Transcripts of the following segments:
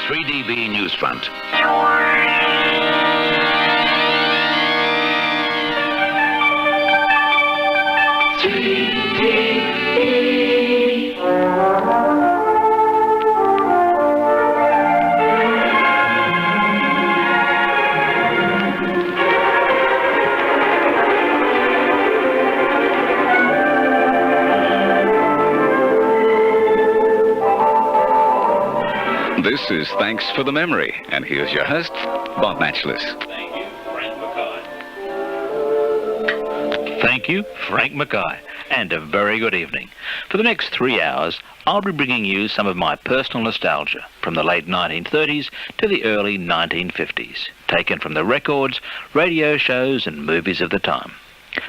3DB Newsfront. This is Thanks for the Memory, and here's your host, Bob Machliss. Thank you, Frank McKay. Thank you, Frank McKay, and a very good evening. For the next 3 hours, I'll be bringing you some of my personal nostalgia from the late 1930s to the early 1950s, taken from the records, radio shows and movies of the time.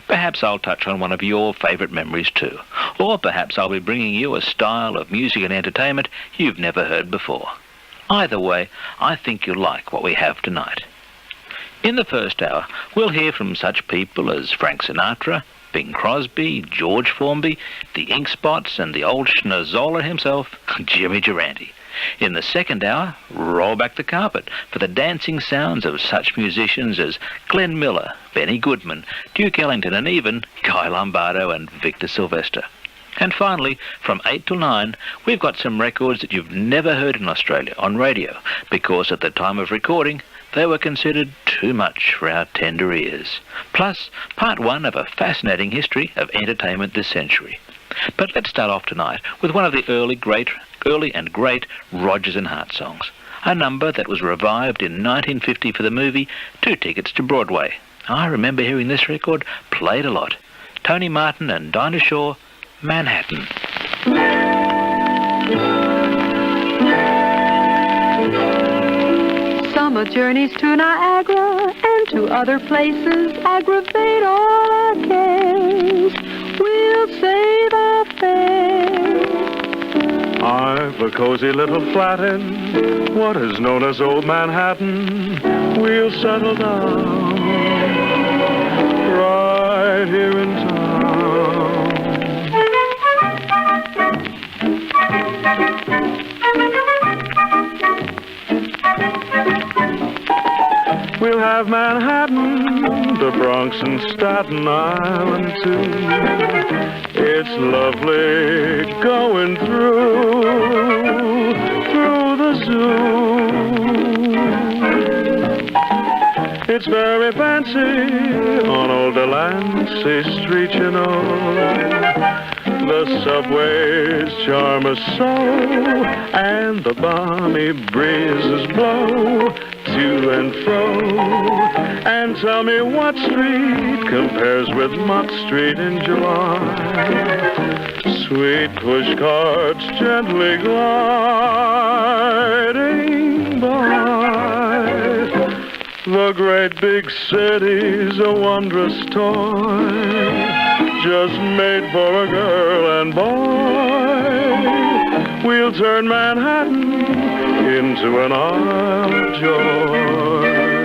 Perhaps I'll touch on one of your favourite memories too, or perhaps I'll be bringing you a style of music and entertainment you've never heard before. Either way, I think you'll like what we have tonight. In the first hour, we'll hear from such people as Frank Sinatra, Bing Crosby, George Formby, the Ink Spots, and the old Schnozzola himself, Jimmy Durante. In the second hour, roll back the carpet for the dancing sounds of such musicians as Glenn Miller, Benny Goodman, Duke Ellington, and even Guy Lombardo and Victor Sylvester. And finally, from 8 till 9, we've got some records that you've never heard in Australia on radio, because at the time of recording, they were considered too much for our tender ears. Plus, part 1 of a fascinating history of entertainment this century. But let's start off tonight with one of the early and great Rodgers and Hart songs, a number that was revived in 1950 for the movie 2 Tickets to Broadway. I remember hearing this record played a lot. Tony Martin and Dinah Shore, Manhattan. Summer journeys to Niagara and to other places aggravate all our cares. We'll save our fares. I've a cozy little flat in what is known as Old Manhattan. We'll settle down right here in town. We'll have Manhattan, the Bronx and Staten Island too. It's lovely going through the zoo. It's very fancy on old Delancey Street, you know. The subways charm us so, and the balmy breezes blow to and fro. And tell me what street compares with Mott Street in July. Sweet push carts gently gliding by. The great big city's a wondrous toy, just made for a girl and boy. We'll turn Manhattan into an isle of joy.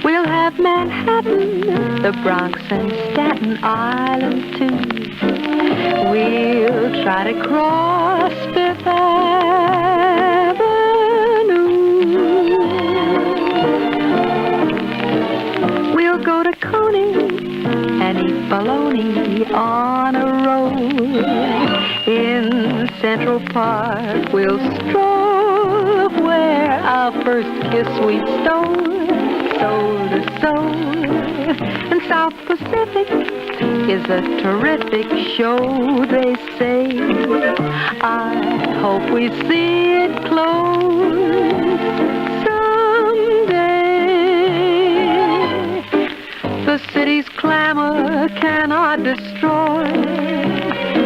We'll have Manhattan, the Bronx and Staten Island too. We'll try to cross Fifth Avenue. We'll go to Coney and eat bologna on a roll. In Central Park we'll stroll where our first kiss we stole, soul to soul. And South Pacific is a terrific show, they say. I hope we see it close someday. The city's clamor cannot destroy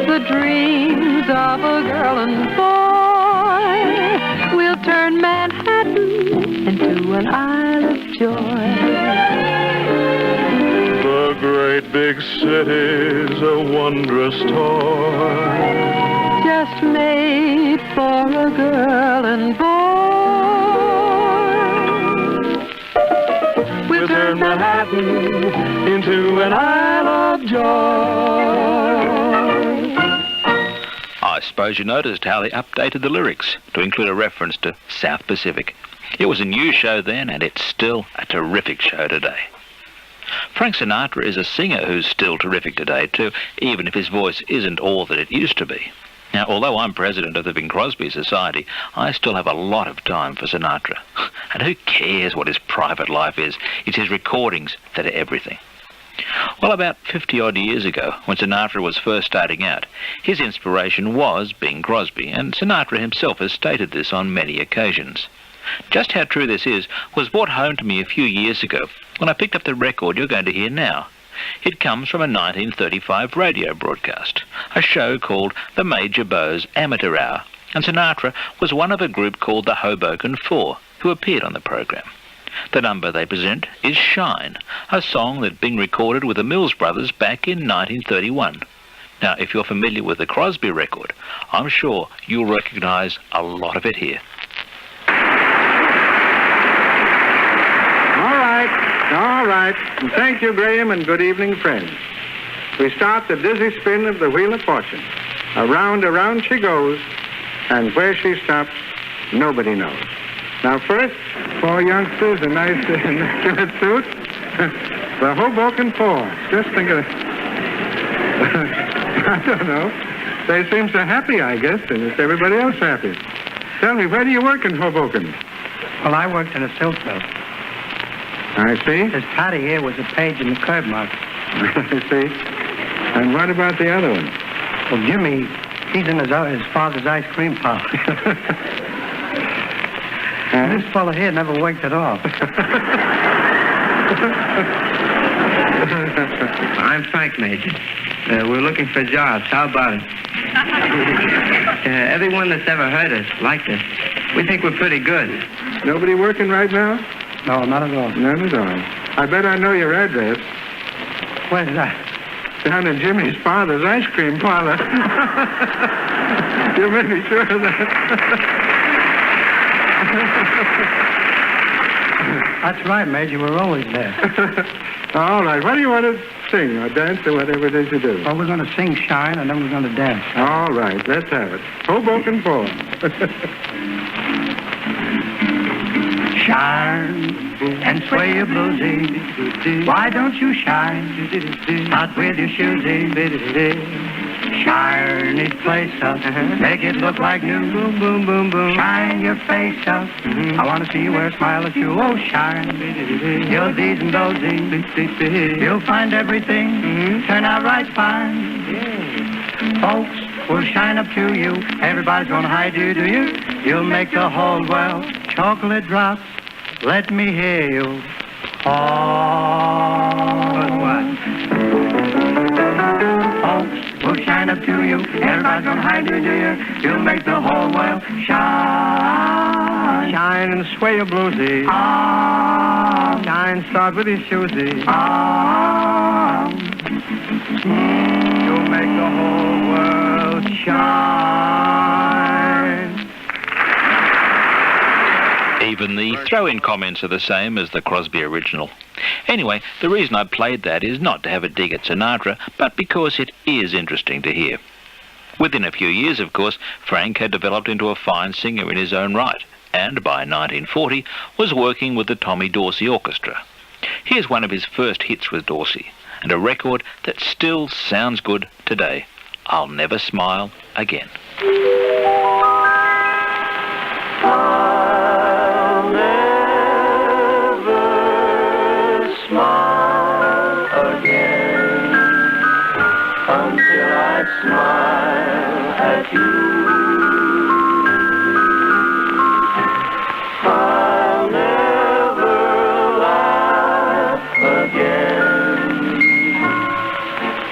the dreams of a girl and boy. We'll turn Manhattan into an isle of joy. The great big city's a wondrous toy, just made for a girl and boy. We'll turn Manhattan into an isle of joy. suppose you noticed how they updated the lyrics to include a reference to South Pacific. It was a new show then, and it's still a terrific show today. Frank Sinatra is a singer who's still terrific today too, even if his voice isn't all that it used to be. Now, although I'm president of the Bing Crosby Society, I still have a lot of time for Sinatra. And who cares what his private life is? It's his recordings that are everything. Well, about 50-odd years ago, when Sinatra was first starting out, his inspiration was Bing Crosby, and Sinatra himself has stated this on many occasions. Just how true this is was brought home to me a few years ago when I picked up the record you're going to hear now. It comes from a 1935 radio broadcast, a show called the Major Bowes Amateur Hour, and Sinatra was one of a group called the Hoboken Four, who appeared on the program. The number they present is Shine, a song that Bing recorded with the Mills Brothers back in 1931. Now, if you're familiar with the Crosby record, I'm sure you'll recognise a lot of it here. All right. And thank you, Graham, and good evening, friends. We start the dizzy spin of the Wheel of Fortune. Around, around she goes, and where she stops, nobody knows. Now, first, 4 youngsters, a nice immaculate suit. The Hoboken Four. Just think of it. I don't know. They seem so happy, I guess, and it's everybody else happy. Tell me, where do you work in Hoboken? Well, I worked in a silk mill. I see. This Patty here was a page in the curb mark. I see. And what about the other one? Well, Jimmy, he's in his father's ice cream parlor. This fella here never worked at all. I'm Frank, Major. We're looking for jobs. How about it? Everyone that's ever heard us liked us. We think we're pretty good. Nobody working right now? No, not at all. None at all. I bet I know your address. Where's that? Down in Jimmy's father's ice cream parlor. You may be sure of that. That's right, Major. We're always there. All right. What do you want to sing or dance or whatever it is you do? Well, we're going to sing Shine, and then we're going to dance. All right. Let's have it. Hoboken Four. Shine and sway your bluesy. Why don't you shine? Out with your shoesy. Shine each place up. Make it look like new. Boom, boom, boom, boom. Shine your face up. I want to see you wear a smile at you. Oh, shine. Your D's and those D's. You'll find everything turn out right fine. Folks will shine up to you. Everybody's gonna hide you, do you? You'll make the whole world chocolate drops. Let me hear you. But what? Folks will shine up to you. Everybody's gonna hide you, do you? You'll make the whole world shine. Shine and sway your bluesy. Ah, Shine, start with your shoesy. ah. You'll make the whole world shine. Even the throw-in comments are the same as the Crosby original. Anyway, the reason I played that is not to have a dig at Sinatra, but because it is interesting to hear. Within a few years, of course, Frank had developed into a fine singer in his own right, and by 1940 was working with the Tommy Dorsey Orchestra. Here's one of his first hits with Dorsey, and a record that still sounds good today. I'll Never Smile Again. I'll never smile again until I smile at you. I'll never laugh again.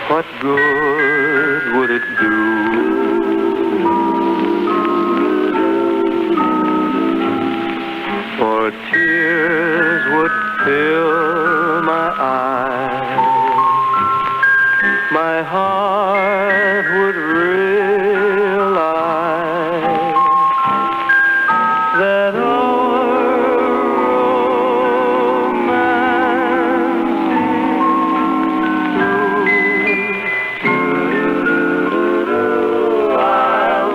What good would it do? For tears would fill my eyes, my heart would realize that our romance is through. I'll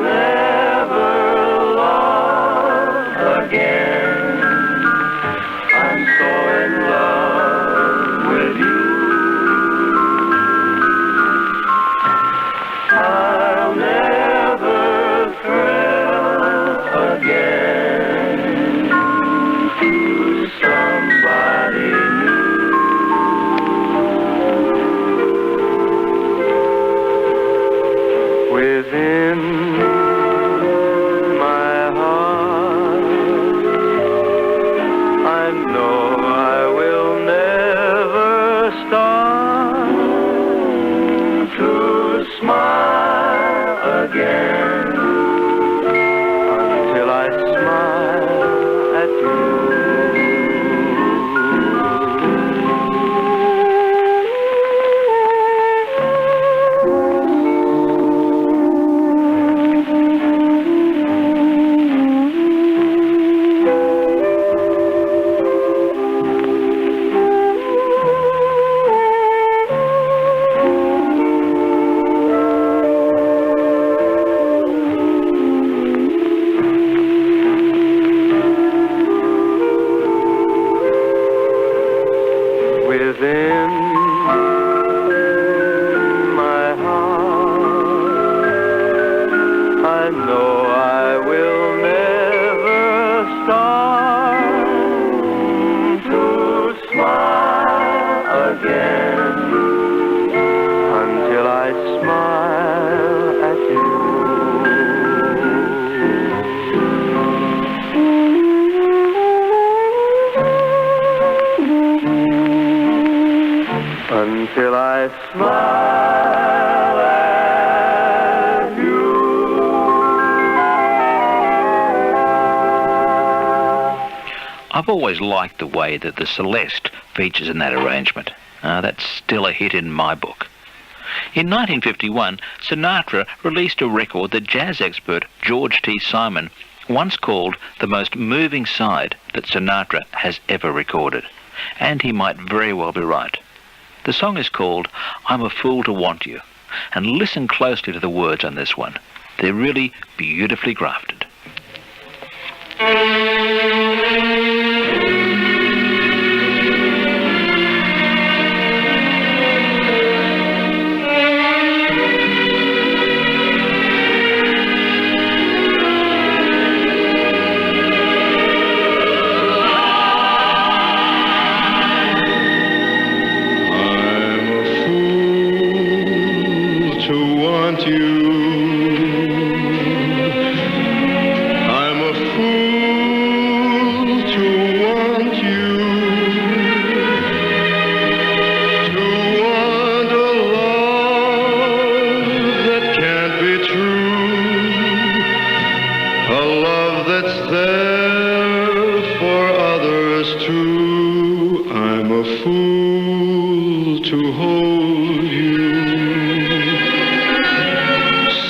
within my heart. I know I will never start to smile again until I smile at you. Within my heart, I know I will never start to smile again until I smile at you. Until I smile at you. I've always liked the way that the Celeste features in that arrangement. That's still a hit in my book. In 1951, Sinatra released a record that jazz expert George T. Simon once called the most moving side that Sinatra has ever recorded. And he might very well be right. The song is called I'm a Fool to Want You, and listen closely to the words on this one. They're really beautifully crafted.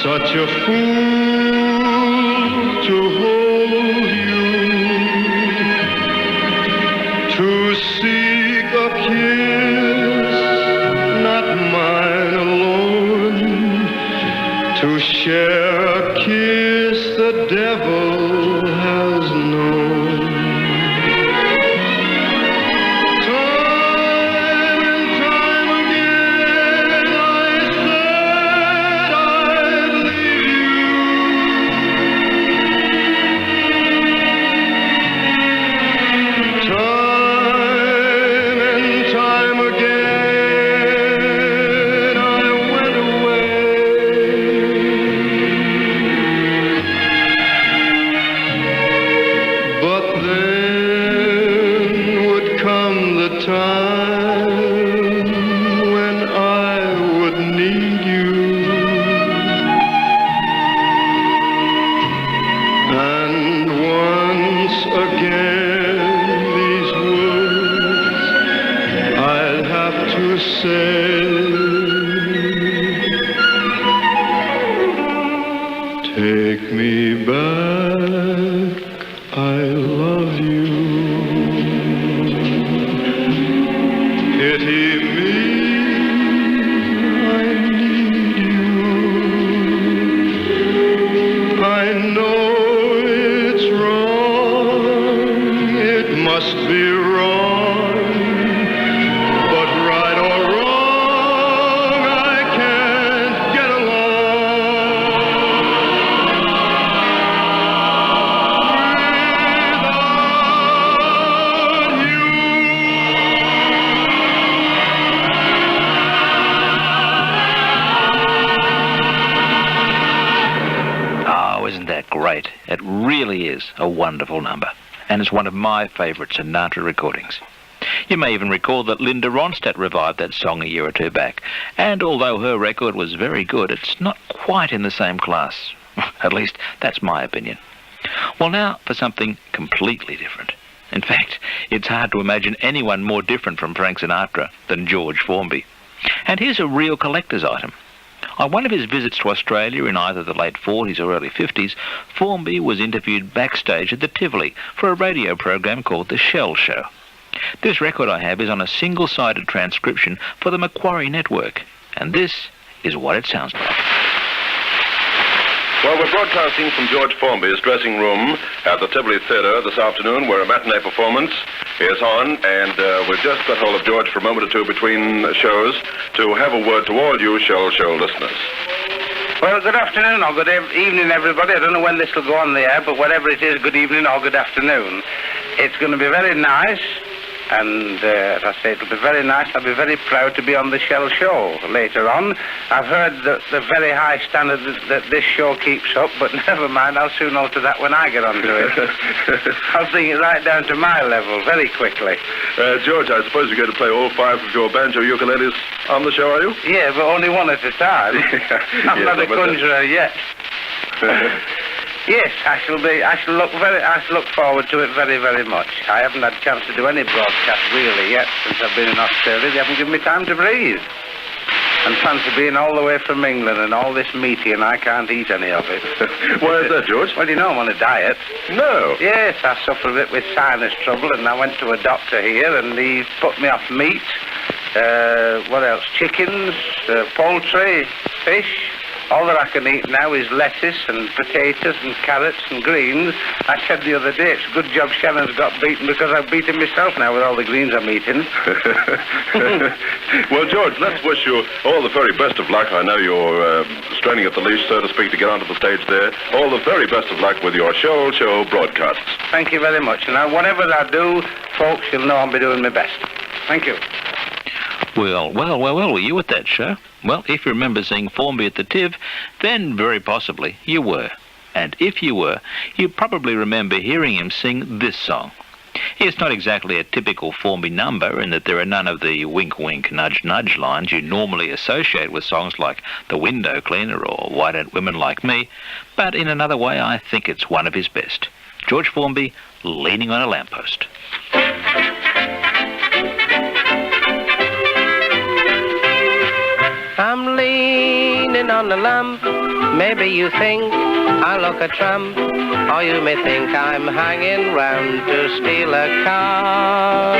Such a fool to hold you, to seek a kiss, not mine alone, to share a kiss the devil has known. Take me back, I love you. Pity me, I need you. I know it's wrong, it must be wrong, but right or wrong, I can't get along. great. It really is a wonderful number, and it's one of my favourite Sinatra recordings. You may even recall that Linda Ronstadt revived that song a year or two back, and although her record was very good, it's not quite in the same class. At least, that's my opinion. Well, now for something completely different. In fact, it's hard to imagine anyone more different from Frank Sinatra than George Formby. And here's a real collector's item. On one of his visits to Australia in either the late 40s or early 50s, Formby was interviewed backstage at the Tivoli for a radio program called The Shell Show. This record I have is on a single-sided transcription for the Macquarie Network, and this is what it sounds like. Well, we're broadcasting from George Formby's dressing room at the Tivoli Theatre this afternoon, where a matinee performance is on, and we've just got hold of George for a moment or two between shows to have a word to all you Shell Show listeners. Well, good afternoon or good evening, everybody. I don't know when this will go on the air, but whatever it is, good evening or good afternoon. It's going to be very nice. And as I say, it'll be very nice. I'll be very proud to be on the Shell Show later on. I've heard the very high standard that this show keeps up, but never mind, I'll soon alter that when I get onto it. I'll bring it right down to my level very quickly. George, I suppose you're going to play all 5 of your banjo ukuleles on the show, are you? Yeah, but only one at a time. I'm not a conjurer yet. Yes, I shall look forward to it very, very much. I haven't had a chance to do any broadcast really yet since I've been in Australia. They haven't given me time to breathe. And fancy being all the way from England and all this meaty and I can't eat any of it. Why is that, George? Well, you know I'm on a diet. No. Yes, I suffer a bit with sinus trouble and I went to a doctor here and he put me off meat. What else? Chickens, poultry, fish. All that I can eat now is lettuce and potatoes and carrots and greens. I said the other day, it's a good job Shannon's got beaten because I've beaten myself now with all the greens I'm eating. Well, George, let's wish you all the very best of luck. I know you're straining at the leash, so to speak, to get onto the stage there. All the very best of luck with your show broadcasts. Thank you very much. And whatever I do, folks, you'll know I'll be doing my best. Thank you. Well, were you at that show? Well, if you remember seeing Formby at the Tiv, then very possibly you were. And if you were, you probably remember hearing him sing this song. It's not exactly a typical Formby number in that there are none of the wink-wink, nudge-nudge lines you normally associate with songs like The Window Cleaner or Why Don't Women Like Me, but in another way I think it's one of his best. George Formby, Leaning on a Lamppost. I'm leaning on the lamp. Maybe you think I look a tramp, or you may think I'm hanging round to steal a car.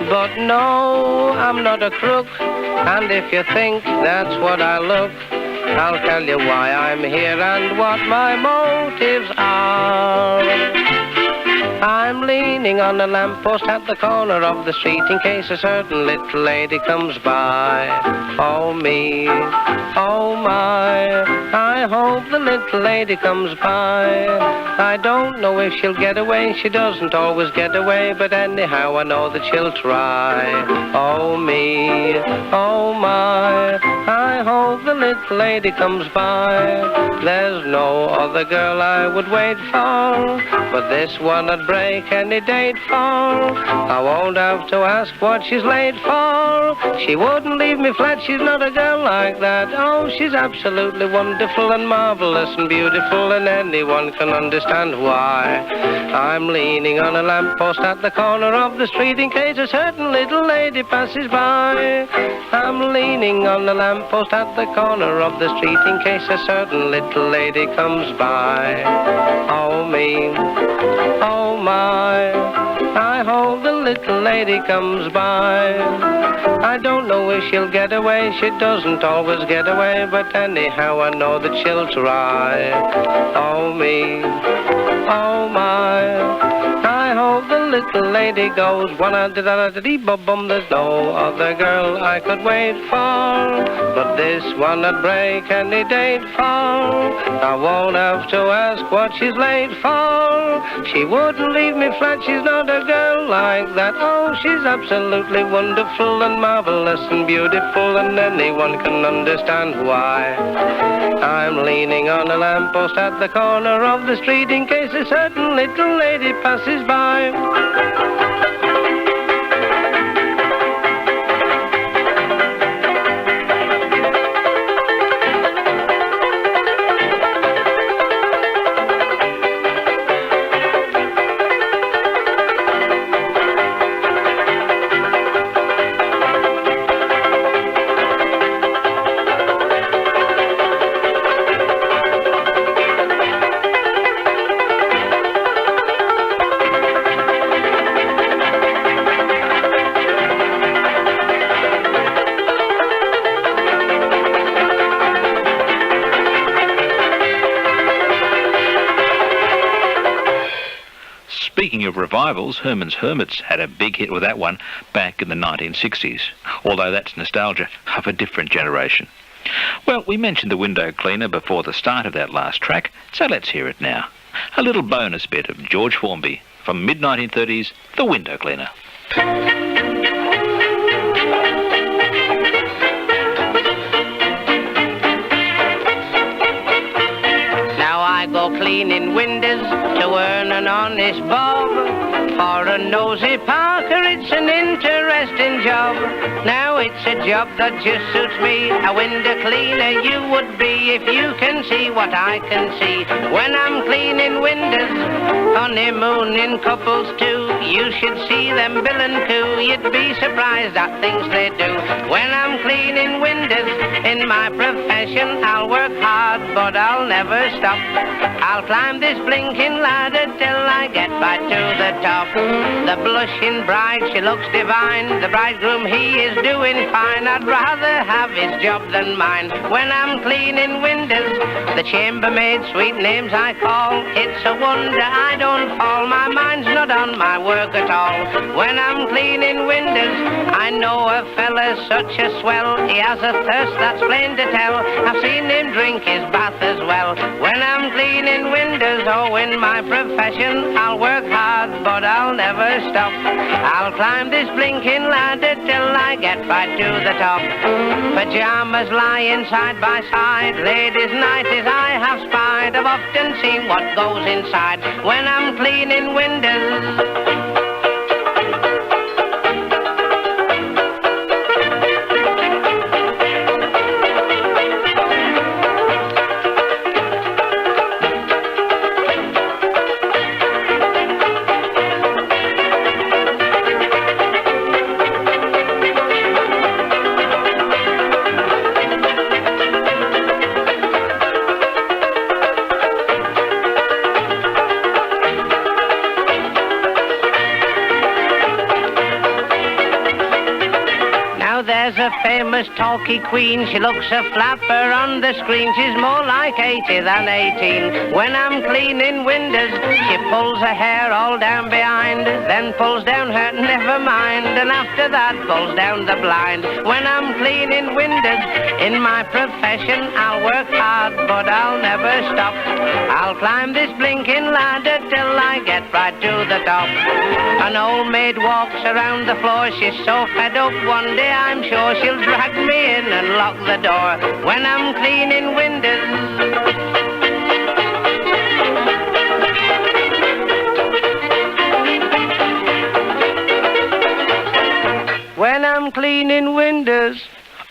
But no, I'm not a crook, and if you think that's what I look, I'll tell you why I'm here and what my motives are. I'm leaning on a lamppost at the corner of the street in case a certain little lady comes by. Oh me, oh my, I hope the little lady comes by. I don't know if she'll get away, she doesn't always get away, but anyhow I know that she'll try. Oh me, oh my, I hope the little lady comes by. There's no other girl I would wait for, but this one I'd break any date for. I won't have to ask what she's late for. She wouldn't leave me flat, she's not a girl like that. Oh, she's absolutely wonderful and marvelous and beautiful, and anyone can understand why. I'm leaning on a lamppost at the corner of the street in case a certain little lady passes by. I'm leaning on the lamppost at the corner of the street in case a certain little lady comes by. Oh me, oh my, I hope the little lady comes by. I don't know if she'll get away, she doesn't always get away, but anyhow I know that she'll try. Oh me, oh my, I hope the little lady goes, one-a-da-da-da-dee-bum-bum, there's no other girl I could wait for, but this one I'd break any date for. I won't have to ask what she's late for. She wouldn't leave me flat, she's not a girl like that. Oh, she's absolutely wonderful and marvelous and beautiful, and anyone can understand why. I'm leaning on a lamppost at the corner of the street in case a certain little lady passes by. Speaking of revivals, Herman's Hermits had a big hit with that one back in the 1960s, although that's nostalgia of a different generation. Well, we mentioned the window cleaner before the start of that last track, so let's hear it now. A little bonus bit of George Formby from mid-1930s, The Window Cleaner. Now I go cleaning windows to earn an honest bob. For a nosy Parker, it's an interesting job. Now it's a job that just suits me. A window cleaner you would be if you can see what I can see. When I'm cleaning windows, honeymooning couples too, you should see them bill and coo. You'd be surprised at things they do. When I'm cleaning windows in my profession, I'll work hard, but I'll never stop. I'll climb this blinking ladder till I get right to the top. The blushing bride, she looks divine. The bridegroom, he is doing fine. I'd rather have his job than mine. When I'm cleaning windows, the chambermaid, sweet names I call. It's a wonder I don't fall. My mind's not on my work at all. When I'm cleaning windows, I know a fella's such a swell. He has a thirst that's plain to tell. I've seen him drink his bath as well. When I'm cleaning windows, oh, in my profession, I'll work hard, but I'll never stop. I'll climb this blinking ladder till I get right to the top. Pajamas lying side by side, ladies' nighties I have spied. I've often seen what goes inside when I'm cleaning windows. There's a famous talky queen. She looks a flapper on the screen. She's more like 80 than 18. When I'm cleaning windows, she pulls her hair all down behind, then pulls down her never mind, and after that pulls down the blind. When I'm cleaning windows in my profession, I'll work hard, but I'll never stop. I'll climb this blinking ladder till I get right to the top. An old maid walks around the floor. She's so fed up one day I'm sure she'll drag me in and lock the door when I'm cleaning windows. When I'm cleaning windows.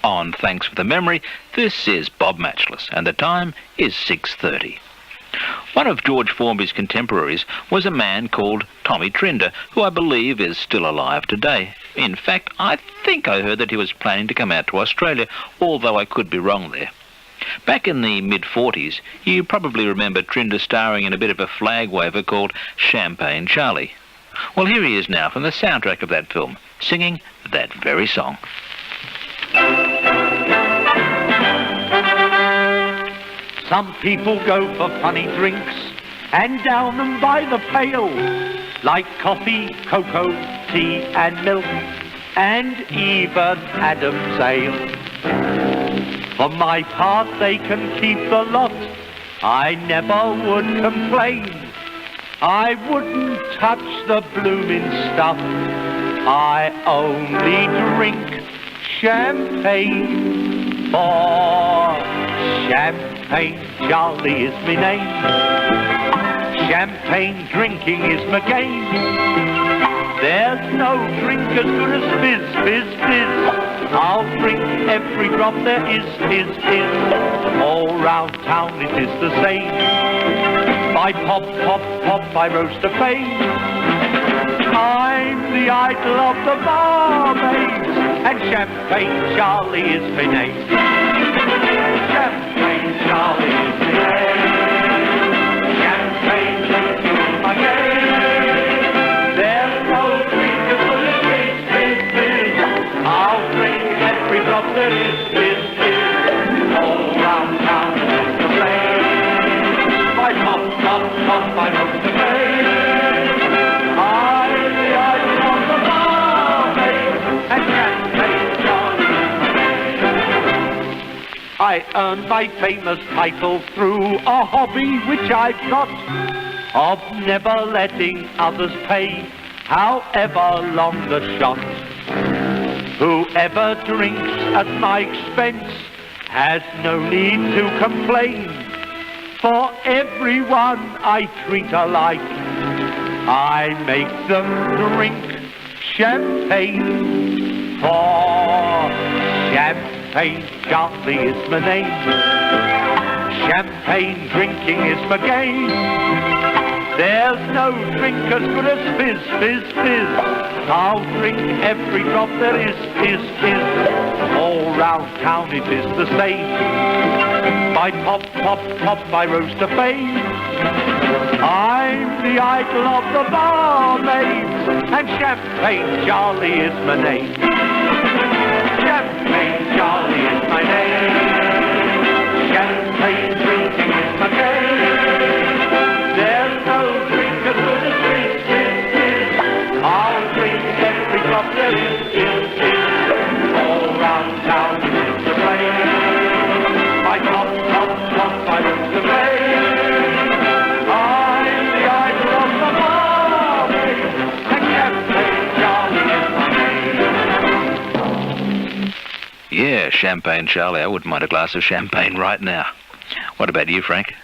On Thanks for the Memory, this is Bob Machliss, and the time is 6:30. One of George Formby's contemporaries was a man called Tommy Trinder, who I believe is still alive today. In fact, I think I heard that he was planning to come out to Australia, although I could be wrong there. Back in the mid-40s, you probably remember Trinder starring in a bit of a flag waver called Champagne Charlie. Well, here he is now from the soundtrack of that film, singing that very song. Some people go for funny drinks and down them by the pail. like coffee, cocoa, tea and milk, and even Adam's ale. For my part, they can keep the lot. I never would complain. I wouldn't touch the blooming stuff. I only drink champagne. For Champagne Charlie is my name. Champagne drinking is my game. There's no drink as good as fizz, fizz, fizz. I'll drink every drop there is. All round town it is the same. I pop, pop, pop, I roast a fame. I'm the idol of the barmaids, and Champagne Charlie is my name. Champagne Charlie is my name. Champagne drinking is my game. There's no drink as good as fizz, fizz, fizz. I'll drink every drop there is. All round town it's the same. I pop, pop, pop, I roast the fame. I'm the idol of the barmaids, and Champagne Charlie is my name. I earned my famous title through a hobby which I've got, of never letting others pay, however long the shot. Whoever drinks at my expense has no need to complain, for everyone I treat alike, I make them drink champagne. For Champagne Charlie is my name. Champagne drinking is my game. There's no drink as good as fizz, fizz, fizz. I'll drink every drop there is. All round town it is the same. I pop, pop, pop, I roast a fame. I'm the idol of the barmaids, and Champagne Charlie is my name. Champagne Charlie is my name. Champagne drinking is my game. There's no drink as good as fizz, fizz, fizz. I'll drink every drop there is. All round town it is the same. I pop, pop, pop, I roast the fame. I'm the idol of the barmaids, and Champagne Charlie is my name. Yeah, Champagne Charlie. I wouldn't mind a glass of champagne right now. What about you, Frank?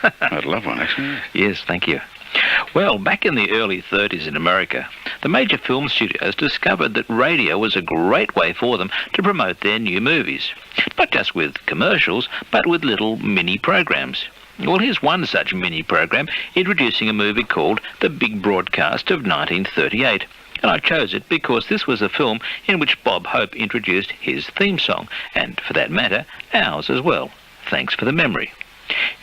I'd love one, actually. Yes, thank you. Well, back in the early 30s in America, the major film studios discovered that radio was a great way for them to promote their new movies. Not just with commercials, but with little mini programs. Well, here's one such mini program introducing a movie called The Big Broadcast of 1938. And I chose it because this was a film in which Bob Hope introduced his theme song, and for that matter, ours as well. Thanks for the memory.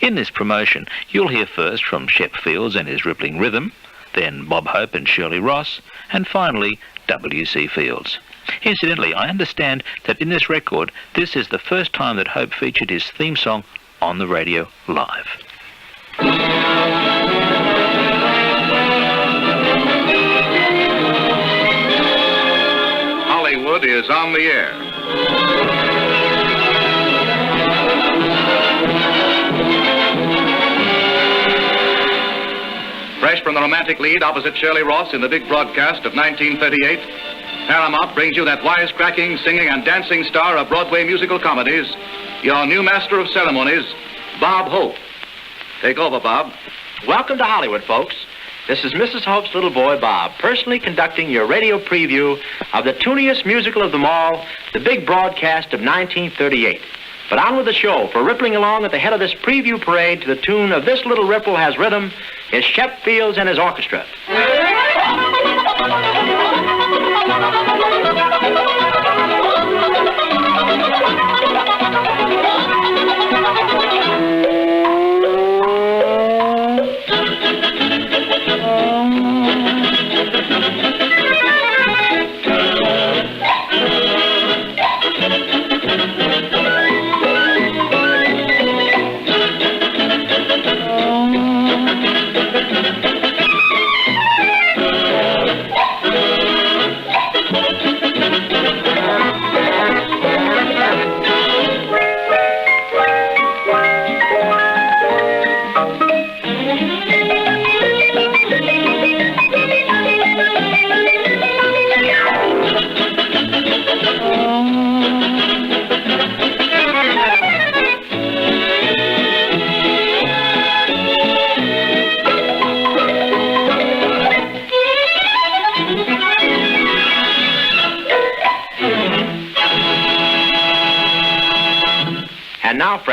In this promotion, you'll hear first from Shep Fields and his rippling rhythm, then Bob Hope and Shirley Ross, and finally W.C. Fields. Incidentally, I understand that in this record, this is the first time that Hope featured his theme song on the radio live. Hollywood is on the air. Fresh from the romantic lead opposite Shirley Ross in The Big Broadcast of 1938, Paramount brings you that wisecracking, singing, and dancing star of Broadway musical comedies, your new master of ceremonies, Bob Hope. Take over, Bob. Welcome to Hollywood, folks. This is Mrs. Hope's little boy, Bob, personally conducting your radio preview of the tuniest musical of them all, The Big Broadcast of 1938. But on with the show, for rippling along at the head of this preview parade to the tune of This Little Ripple Has Rhythm is Shep Fields and his orchestra.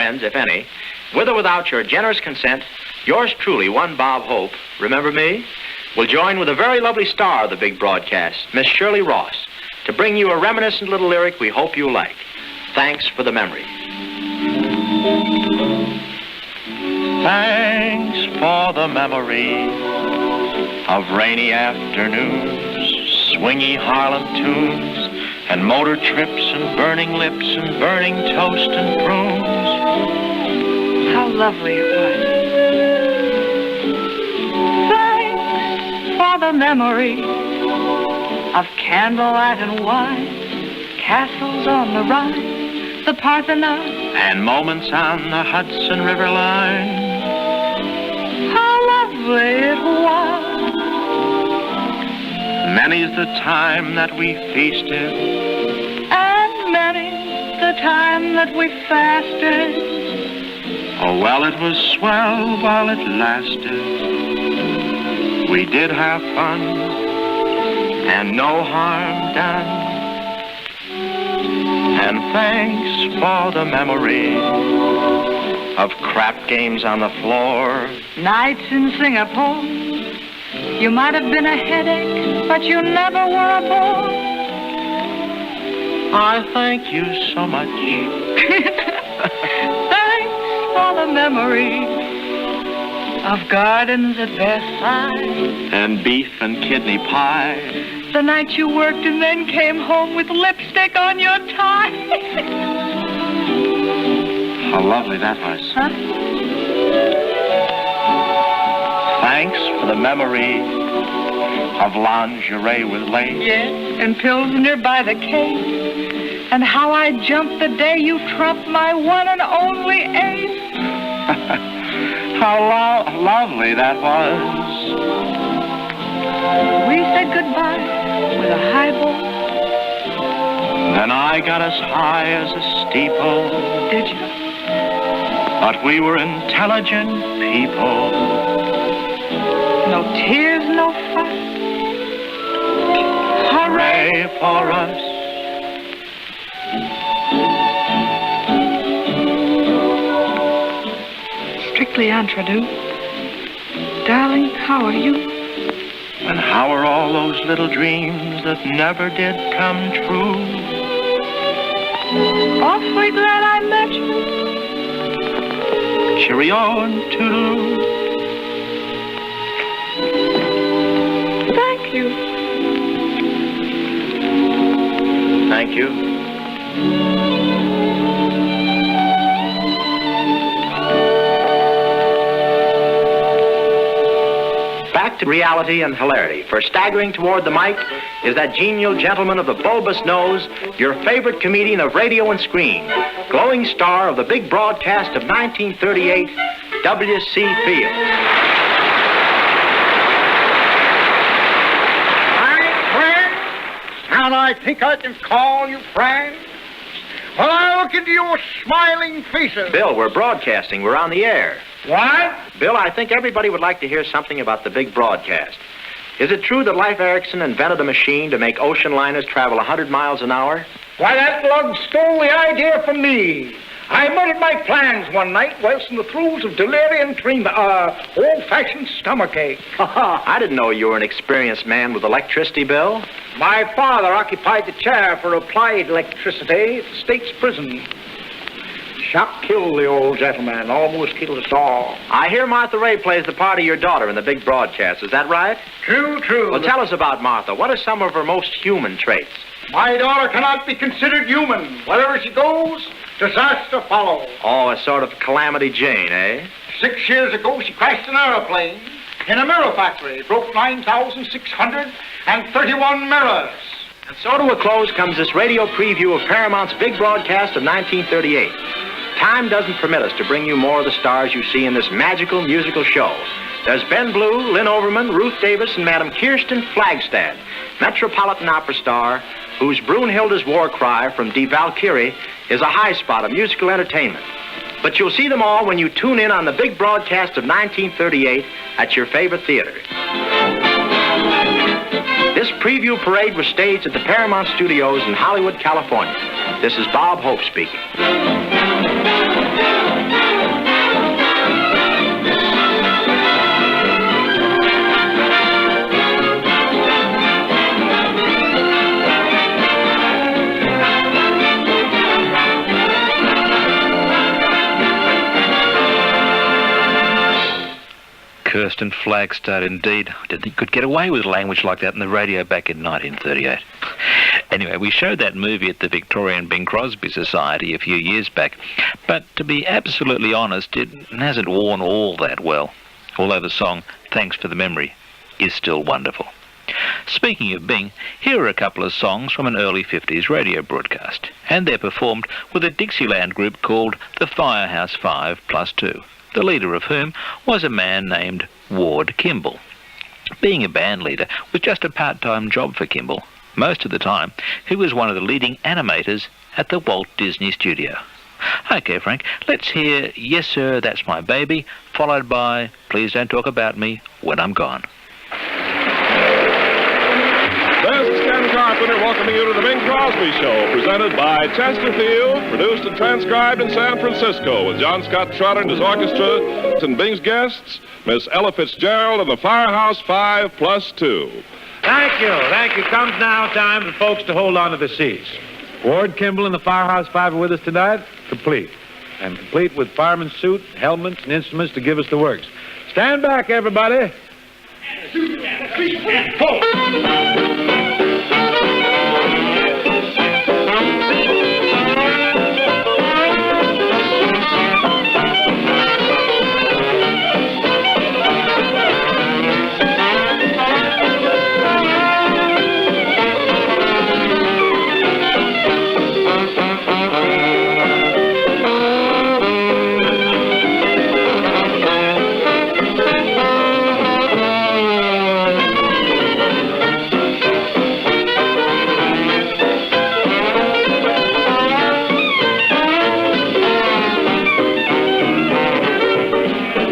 friends, if any, with or without your generous consent, yours truly, one Bob Hope, remember me, will join with a very lovely star of the big broadcast, Miss Shirley Ross, to bring you a reminiscent little lyric we hope you'll like. Thanks for the memory. Thanks for the memory of rainy afternoons, swingy Harlem tunes, and motor trips and burning lips and burning toast and prunes. How lovely it was. Thanks for the memory of candlelight and wine, castles on the Rhine, the Parthenon, and moments on the Hudson River line. How lovely it was. Many's the time that we feasted, and many's the time that we fasted. Oh, well, it was swell while it lasted. We did have fun, and no harm done. And thanks for the memory of crap games on the floor, Nights in Singapore. You might have been a headache, but you never were a bore. I thank you so much. Thanks for the memory of gardens at Versailles, and beef and kidney pie. the night you worked and then came home with lipstick on your tie. How lovely that was. Huh? Thanks for the memory of lingerie with lace. Yes, and Pilsner by the case, and how I jumped the day you trumped my one and only ace. How lovely that was. We said goodbye with a highball. Then I got as high as a steeple. Did you? But we were intelligent people. No tears, no fuss. Hooray for us. Strictly entre nous. Darling, how are you? And how are all those little dreams that never did come true? Awfully glad I met you. Cheerio and toodaloo. Thank you. Thank you. Back to reality and hilarity. For staggering toward the mic is that genial gentleman of the bulbous nose, your favorite comedian of radio and screen, glowing star of the big broadcast of 1938, W.C. Fields. My friends, and I think I can call you friends. Well, I look into your smiling faces. Bill, we're broadcasting. We're on the air. What? Bill, I think everybody would like to hear something about the big broadcast. Is it true that Leif Erikson invented a machine to make ocean liners travel 100 miles an hour? Why, that lug stole the idea from me. I muttered my plans one night whilst in the throes of delirium tremens, old-fashioned stomachache. I didn't know you were an experienced man with electricity, Bill. My father occupied the chair for applied electricity at the state's prison. Shock killed the old gentleman, almost killed us all. I hear Martha Ray plays the part of your daughter in the big broadcast. Is that right? True, true. Well, tell us about Martha. What are some of her most human traits? My daughter cannot be considered human. Wherever she goes, disaster follows. Oh, a sort of Calamity Jane, eh? 6 years ago, she crashed an aeroplane in a mirror factory, broke 9,631 mirrors. And so to a close comes this radio preview of Paramount's big broadcast of 1938. Time doesn't permit us to bring you more of the stars you see in this magical musical show. There's Ben Blue, Lynn Overman, Ruth Davis, and Madam Kirsten Flagstad, Metropolitan Opera star, whose Brunhilde's War Cry from Die Valkyrie is a high spot of musical entertainment. But you'll see them all when you tune in on the big broadcast of 1938 at your favorite theater. This preview parade was staged at the Paramount Studios in Hollywood, California. This is Bob Hope speaking. Kirsten Flagstad, indeed. I didn't think you could get away with language like that in the radio back in 1938. Anyway, we showed that movie at the Victorian Bing Crosby Society a few years back, but to be absolutely honest, it hasn't worn all that well, although the song Thanks for the Memory is still wonderful. Speaking of Bing, here are a couple of songs from an early 50s radio broadcast, and they're performed with a Dixieland group called the Firehouse 5+2, the leader of whom was a man named Ward Kimball. Being a band leader was just a part-time job for Kimball. Most of the time, he was one of the leading animators at the Walt Disney Studio. Okay, Frank, let's hear Yes Sir, That's My Baby, followed by Please Don't Talk About Me When I'm Gone. This is Ken Carpenter welcoming you to the Bing Crosby Show, presented by Chesterfield, produced and transcribed in San Francisco, with John Scott Trotter and his orchestra, and Bing's guests, Miss Ella Fitzgerald and the Firehouse 5+2. Thank you. Comes now time for folks to hold on to the seats. Ward Kimball and the Firehouse 5 are with us tonight, complete. And complete with fireman's suit, helmets, and instruments to give us the works. Stand back, everybody. 2, 3, 4.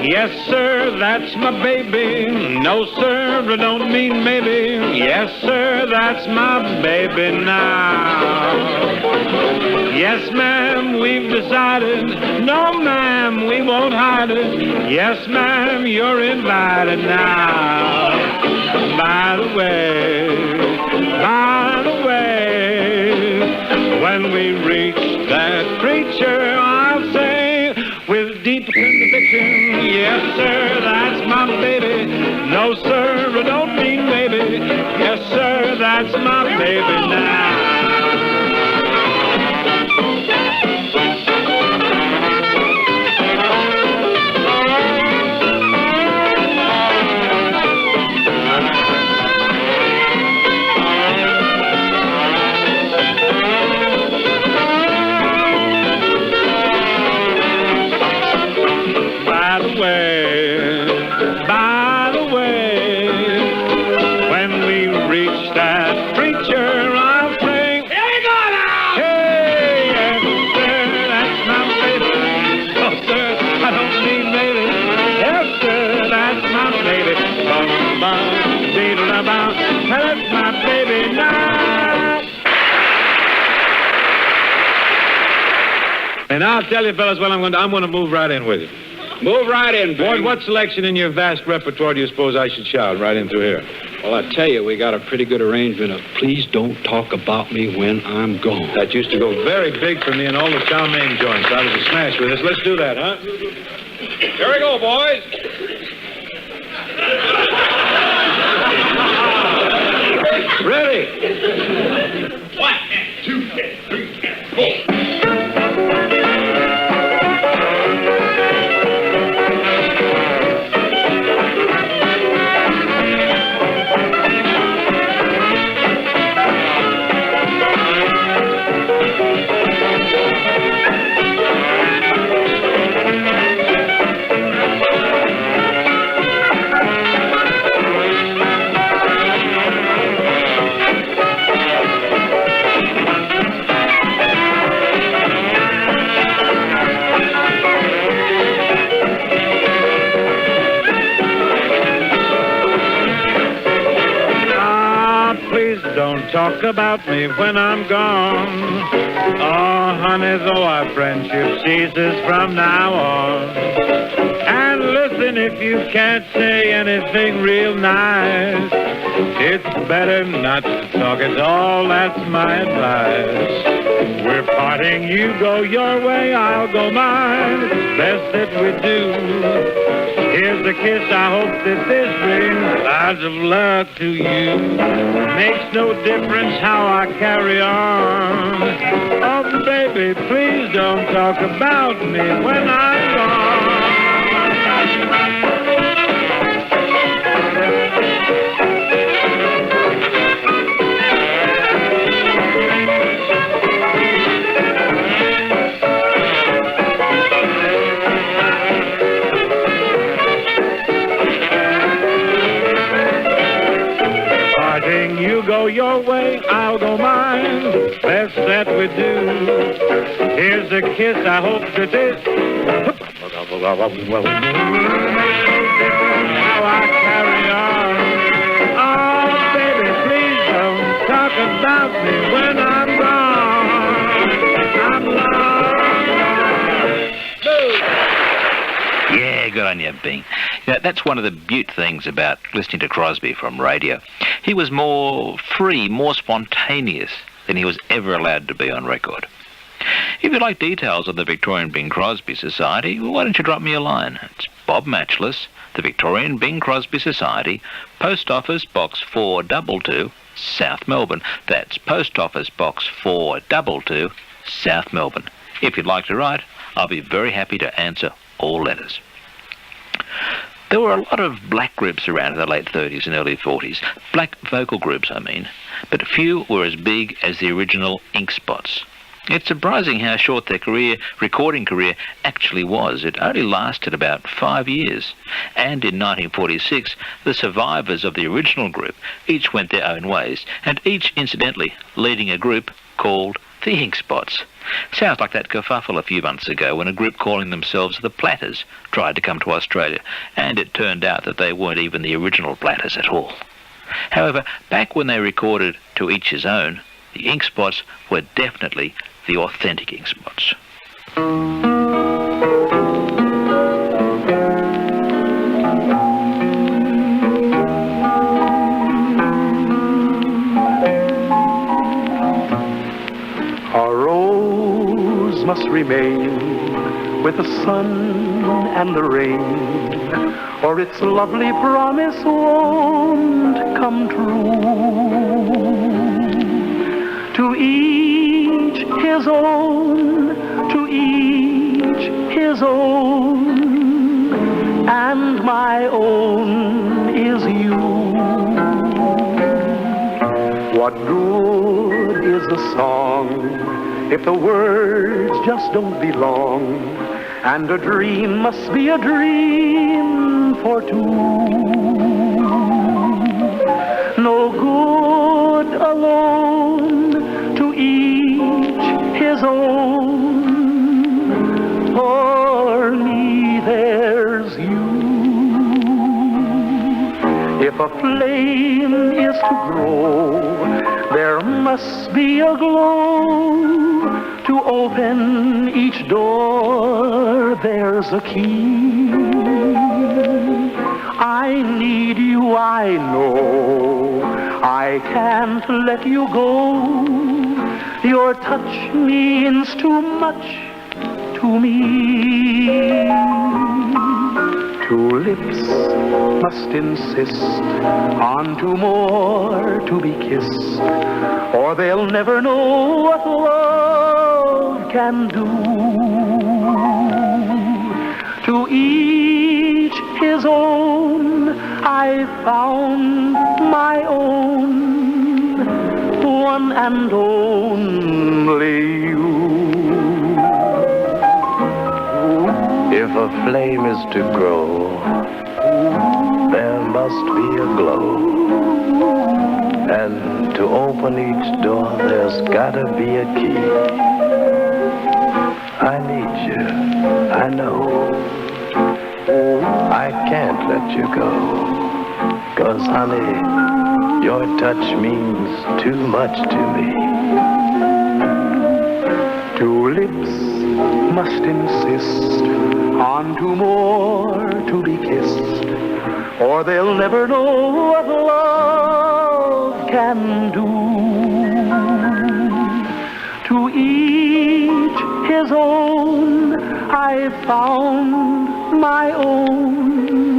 Yes, sir, that's my baby. No, sir, I don't mean maybe. Yes, sir, that's my baby now. Yes, ma'am, we've decided. No, ma'am, we won't hide it. Yes, ma'am, you're invited now. By the way, when we reach that preacher, I'll say with deep conviction, yes, sir, that's my baby. No, sir, I don't mean maybe. Yes, sir, that's my baby now. By the way, when we reach that preacher, I'll sing. Here we go now! Hey, yes, sir, that's my baby. No, sir, I don't mean maybe. Yes, sir, that's my baby. Bum, bum, beetle-a-bum. That's my baby now. And I'll tell you, fellas, I'm going to move right in with you. Move right in, Ward. What selection in your vast repertoire do you suppose I should shout right in through here? Well, I tell you, we got a pretty good arrangement of Please Don't Talk About Me When I'm Gone. That used to go very big for me in all the chow mein joints. I was a smash with this. Let's do that, huh? Here we go, boys. Ready? 1, 2, 3, 4. Don't talk about me when I'm gone. Oh, honey, though our friendship ceases from now on. And listen, if you can't say anything real nice, it's better not to talk at all, that's my advice. We're parting, you go your way, I'll go mine. It's best that we do. Here's a kiss, I hope that this brings lots of luck to you. Makes no difference how I carry on. Oh, baby, please don't talk about me when I'm gone. You go your way, I'll go mine. Best that we do. Here's a kiss, I hope that this. How I carry on. Oh, baby, please don't talk about me when I'm gone. I'm lost. Yeah, good on you, Bing. You know, that's one of the beaut things about listening to Crosby from radio. He was more free, more spontaneous than he was ever allowed to be on record. If you'd like details of the Victorian Bing Crosby Society, well, why don't you drop me a line? It's Bob Machliss, the Victorian Bing Crosby Society, Post Office Box 422, South Melbourne. That's Post Office Box 422, South Melbourne. If you'd like to write, I'll be very happy to answer all letters. There were a lot of black groups around in the late 30s and early 40s. Black vocal groups, I mean. But few were as big as the original Ink Spots. It's surprising how short their recording career actually was. It only lasted about 5 years. And in 1946, the survivors of the original group each went their own ways, and each, incidentally, leading a group called the Ink Spots. Sounds like that kerfuffle a few months ago when a group calling themselves the Platters tried to come to Australia, and it turned out that they weren't even the original Platters at all. However, back when they recorded To Each His Own, the Ink Spots were definitely the authentic Ink Spots. Our rose must remain with the sun and the rain, or its lovely promise won't come true. To each his own, to each his own, and my own is you. What good is a song if the words just don't belong, and a dream must be a dream for two? No good alone, to each his own. For me there's you. If a flame is to grow, there must be a glow. To open each door, there's a key. I need you, I know. I can't let you go. Your touch means too much to me. Two lips must insist on two more to be kissed, or they'll never know what love can do. To each his own, I found my own, one and only you. If a flame is to grow, there must be a glow. And to open each door, there's gotta be a key. I need you, I know. I can't let you go. 'Cause honey, your touch means too much to me. Two lips must insist on two more to be kissed, or they'll never know what love can do. To each his own, I found my own,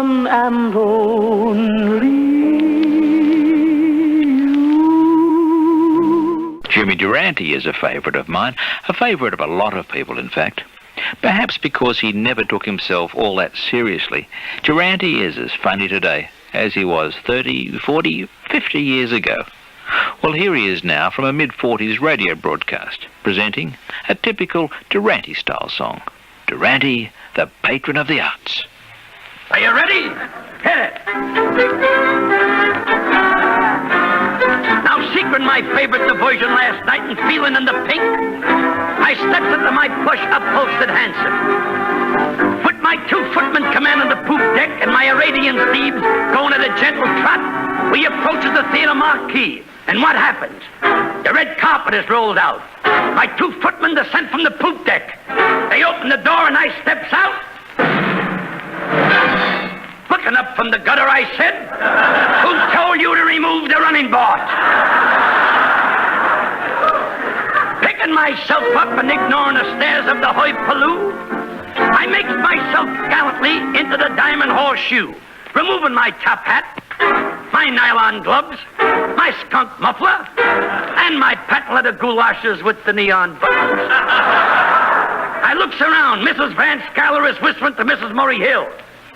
one and only you. Jimmy Durante is a favourite of mine, a favourite of a lot of people, in fact. Perhaps because he never took himself all that seriously, Durante is as funny today as he was 30, 40, 50 years ago. Well, here he is now from a mid-40s radio broadcast, presenting a typical Durante-style song. Durante, the patron of the arts. Are you ready? Hit it. Now, secret my favorite diversion last night and feeling in the pink, I stepped into my plush upholstered Hanson. With my 2-footman commanding the poop deck and my Arabian thieves going at a gentle trot, we approaches the theater marquee. And what happens? The red carpet is rolled out. My 2-footmen descend from the poop deck. They open the door and I steps out. Looking up from the gutter, I said, "Who told you to remove the running board?" Picking myself up and ignoring the stares of the hoi pollou, I makes myself gallantly into the diamond horseshoe, removing my top hat, my nylon gloves, my skunk muffler, and my patent leather goulashes with the neon buttons. I looks around. Mrs. Van Skyler is whistling to Mrs. Murray Hill.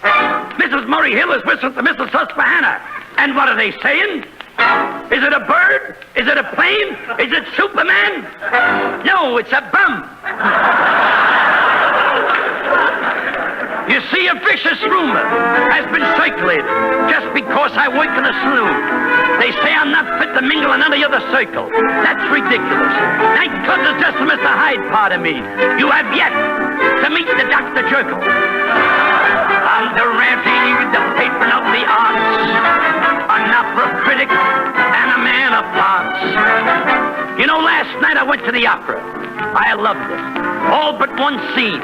Mrs. Murray Hill is whistling to Mrs. Susquehanna. And what are they saying? Is it a bird? Is it a plane? Is it Superman? No, it's a bum. You see, a vicious rumor has been circulated just because I work in a saloon. They say I'm not fit to mingle in any other circle. That's ridiculous. Nightclubs is just the Mr. Hyde part of me. You have yet to meet the Dr. Jekyll. I'm Durante, the patron of the arts, an opera critic and a man of parts. You know, last night I went to the opera. I loved it. All but one scene.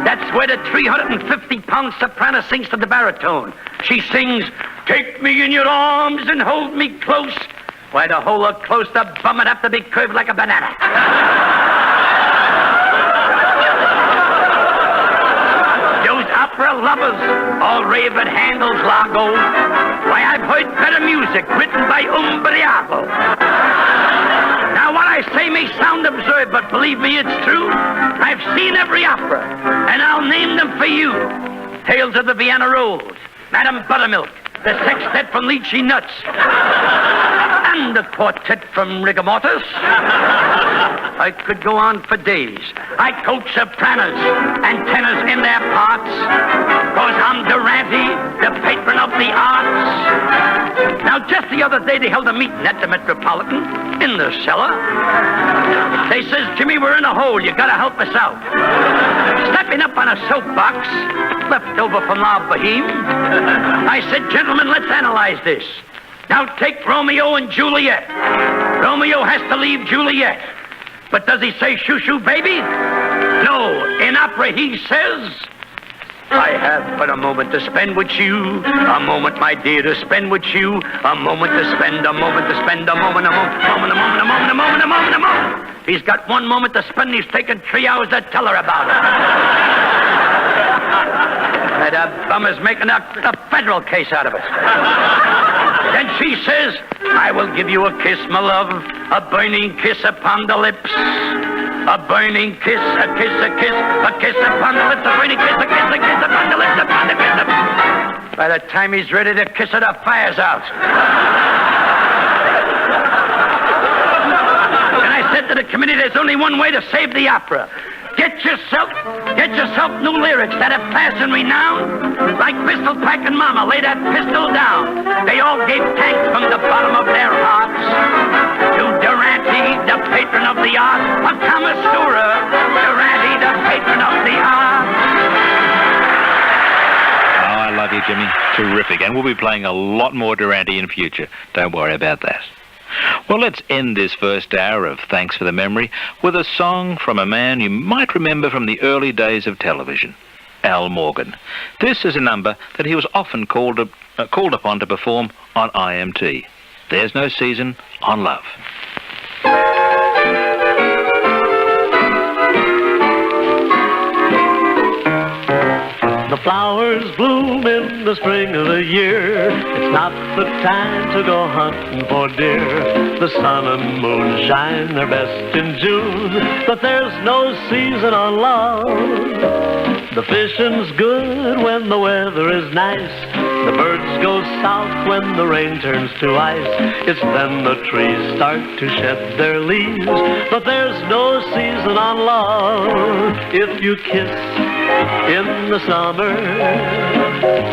That's where the 350-pound soprano sings to the baritone. She sings, "Take me in your arms and hold me close." Why, to hold her close, the bum would have to be curved like a banana. Those opera lovers all rave at Handel's Largo. Why, I've heard better music written by Umbriago. Now, what I say may sound absurd, but believe me, it's true. I've seen every opera, and I'll name them for you. Tales of the Vienna Rose, Madame Buttermilk, the Sextet from Lychee Nuts, and the Quartet from Rigor Mortis. I could go on for days. I coach sopranos and tenors in their parts, 'cause I'm Durante, the patron of the arts. Now, just the other day, they held a meeting at the Metropolitan in the cellar. They says, "Jimmy, we're in a hole. You gotta help us out." Stepping up on a soapbox, left over from La Boheme, I said, "Gentlemen, let's analyze this. Now take Romeo and Juliet. Romeo has to leave Juliet. But does he say shoo-shoo, baby? No. In opera, he says, I have but a moment to spend with you. A moment, my dear, to spend with you. A moment to spend, a moment to spend, a moment, a moment, a moment, a moment, a moment, a moment, a moment, a moment. He's got 1 moment to spend, he's taken 3 hours to tell her about it. That bum is making a federal case out of it. Then she says, I will give you a kiss, my love, a burning kiss upon the lips. A burning kiss, a kiss, a kiss, a kiss upon the lips, a burning kiss, a kiss, a kiss upon the lips, upon the kiss. By the time he's ready to kiss her, the fire's out. And I said to the committee, there's only one way to save the opera. Get yourself new lyrics that have class and renown. Like Pistol Packin' Mama, lay that pistol down. They all gave thanks from the bottom of their hearts to Durante, the patron of the arts, a Kamasura. Durante, the patron of the arts. Oh, I love you, Jimmy. Terrific. And we'll be playing a lot more Durante in future. Don't worry about that. Well, let's end this first hour of Thanks for the Memory with a song from a man you might remember from the early days of television, Al Morgan. This is a number that he was often called upon to perform on IMT. There's No Season on Love. The flowers bloom in the spring of the year. It's not the time to go hunting for deer. The sun and moon shine their best in June, but there's no season on love. The fishing's good when the weather is nice. The birds go south when the rain turns to ice. It's then the trees start to shed their leaves, but there's no season on love. If you kiss in the summer,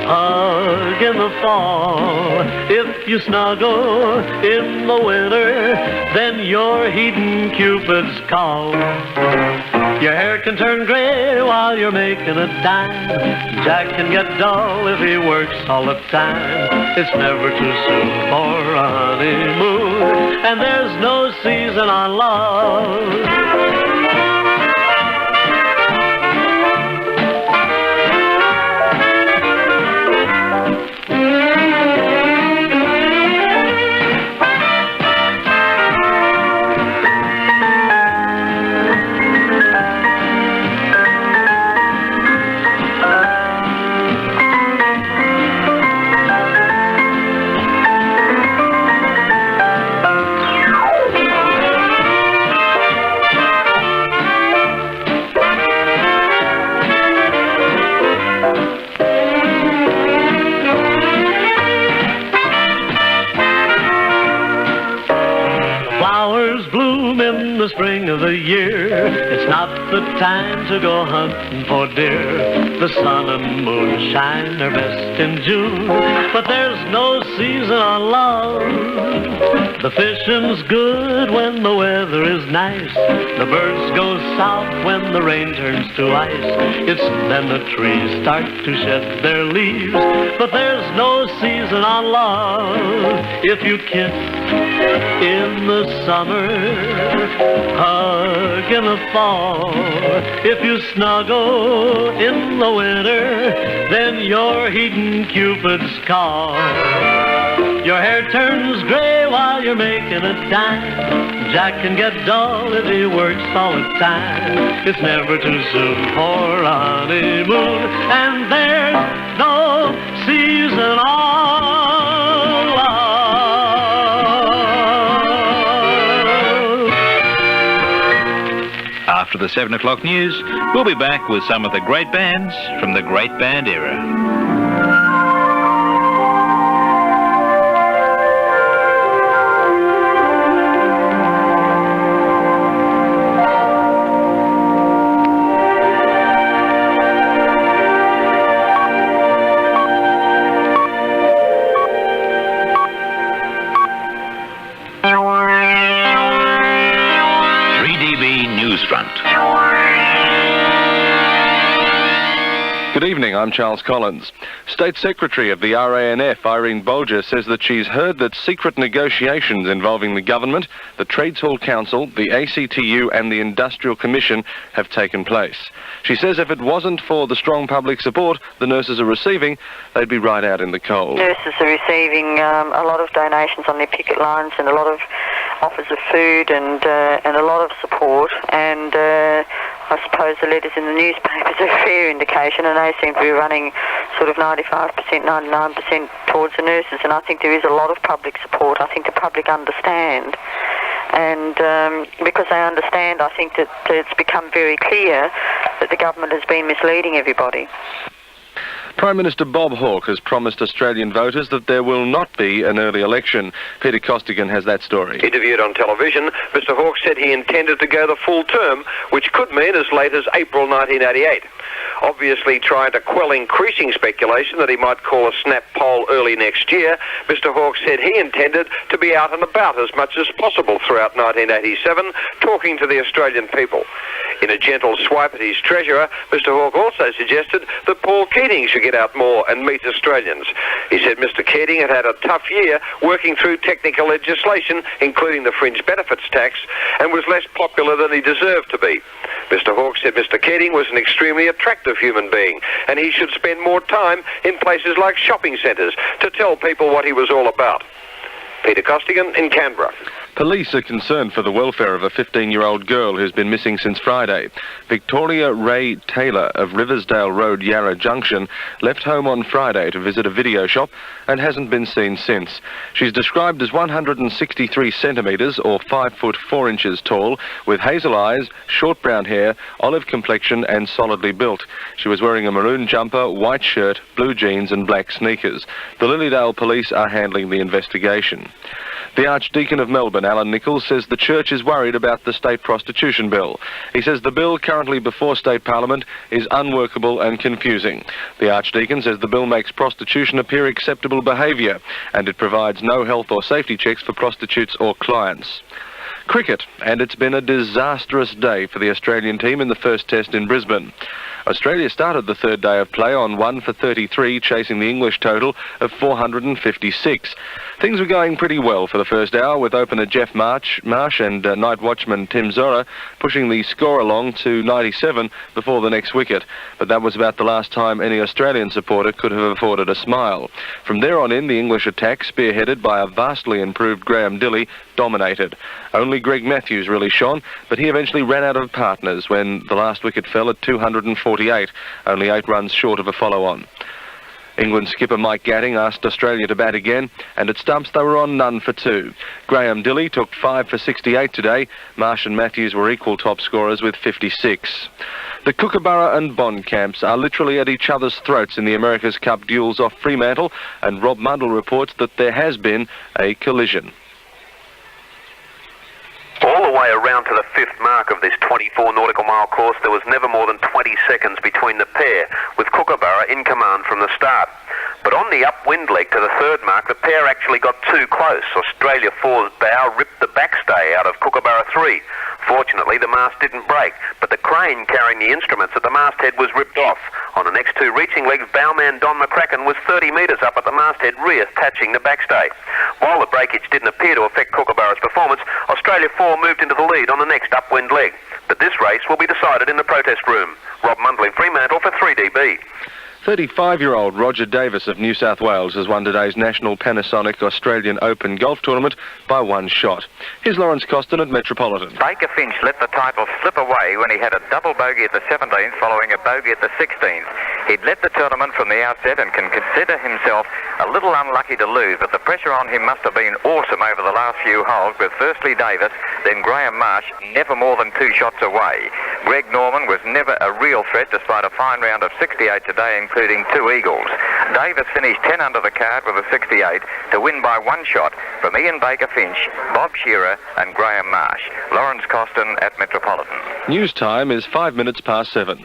hug in the fall, if you snuggle in the winter, then you're heeding Cupid's call. Your hair can turn gray while you're making a dime. Jack can get dull if he works all the time. It's never too soon for a honeymoon, and there's no season on love. The spring of the year, it's not the time to go hunting for deer. The sun and moon shine their best in June, but there's no season on love. The fishing's good when the weather is nice. The birds go south when the rain turns to ice. It's then the trees start to shed their leaves, but there's no season on love. If you kiss in the summer, hug in the fall, if you snuggle in the winter, then you're heeding Cupid's call. Your hair turns gray while you're making a dime. Jack can get dull if he works all the time. It's never too soon for a honeymoon, and there's no season on love. After the 7 o'clock news, we'll be back with some of the great bands from the great band era. Good evening, I'm Charles Collins. State Secretary of the RANF, Irene Bolger, says that she's heard that secret negotiations involving the government, the Trades Hall Council, the ACTU and the Industrial Commission have taken place. She says if it wasn't for the strong public support the nurses are receiving, they'd be right out in the cold. Nurses are receiving a lot of donations on their picket lines and a lot of offers of food and a lot of support, and I suppose the letters in the newspapers are a fair indication, and they seem to be running sort of 95%, 99% towards the nurses, and I think there is a lot of public support. I think the public understand, and because they understand, I think that it's become very clear that the government has been misleading everybody. Prime Minister Bob Hawke has promised Australian voters that there will not be an early election. Peter Costigan has that story. Interviewed on television, Mr Hawke said he intended to go the full term, which could mean as late as April 1988. Obviously trying to quell increasing speculation that he might call a snap poll early next year, Mr Hawke said he intended to be out and about as much as possible throughout 1987, talking to the Australian people. In a gentle swipe at his treasurer, Mr Hawke also suggested that Paul Keating should get out more and meet Australians. He said Mr Keating had had a tough year working through technical legislation, including the fringe benefits tax, and was less popular than he deserved to be. Mr Hawke said Mr Keating was an extremely attractive human being, and he should spend more time in places like shopping centres to tell people what he was all about. Peter Costigan in Canberra. Police are concerned for the welfare of a 15-year-old girl who's been missing since Friday. Victoria Ray Taylor of Riversdale Road, Yarra Junction, left home on Friday to visit a video shop and hasn't been seen since. She's described as 163 centimetres or 5 foot 4 inches tall, with hazel eyes, short brown hair, olive complexion and solidly built. She was wearing a maroon jumper, white shirt, blue jeans and black sneakers. The Lilydale police are handling the investigation. The Archdeacon of Melbourne, Alan Nichols, says the church is worried about the state prostitution bill. He says the bill currently before state parliament is unworkable and confusing. The Archdeacon says the bill makes prostitution appear acceptable behaviour, and it provides no health or safety checks for prostitutes or clients. Cricket, and it's been a disastrous day for the Australian team in the first test in Brisbane. Australia started the third day of play on 1 for 33, chasing the English total of 456. Things were going pretty well for the first hour, with opener Jeff Marsh and night watchman Tim Zora pushing the score along to 97 before the next wicket. But that was about the last time any Australian supporter could have afforded a smile. From there on in, the English attack, spearheaded by a vastly improved Graham Dilley, dominated. Only Greg Matthews really shone, but he eventually ran out of partners when the last wicket fell at 248, only 8 runs short of a follow-on. England skipper Mike Gatting asked Australia to bat again, and at stumps they were on none for 2. Graham Dilley took 5 for 68 today. Marsh and Matthews were equal top scorers with 56. The Kookaburra and Bond camps are literally at each other's throats in the America's Cup duels off Fremantle, and Rob Mundell reports that there has been a collision. All the way around to the 5th mark of this 24 nautical mile course, there was never more than 20 seconds between the pair, with Kookaburra in command from the start. But on the upwind leg to the 3rd mark, the pair actually got too close. Australia 4's bow ripped the backstay out of Kookaburra 3. Fortunately, the mast didn't break, but the crane carrying the instruments at the masthead was ripped off. On the next 2 reaching legs, bowman Don McCracken was 30 metres up at the masthead, reattaching the backstay. While the breakage didn't appear to affect Kookaburra's performance, Australia 4 moved into the lead on the next upwind leg. But this race will be decided in the protest room. Rob Mundell in Fremantle for 3DB. 35-year-old Roger Davis of New South Wales has won today's National Panasonic Australian Open golf tournament by 1 shot. Here's Lawrence Costin at Metropolitan. Baker Finch let the title slip away when he had a double bogey at the 17th following a bogey at the 16th. He'd led the tournament from the outset and can consider himself a little unlucky to lose, but the pressure on him must have been awesome over the last few holes, with firstly Davis, then Graham Marsh, never more than 2 shots away. Greg Norman was never a real threat despite a fine round of 68 today, including 2 eagles. Davis finished 10 under the card with a 68 to win by 1 shot from Ian Baker Finch, Bob Shearer and Graham Marsh. Lawrence Costin at Metropolitan. News time is 5 minutes past 7.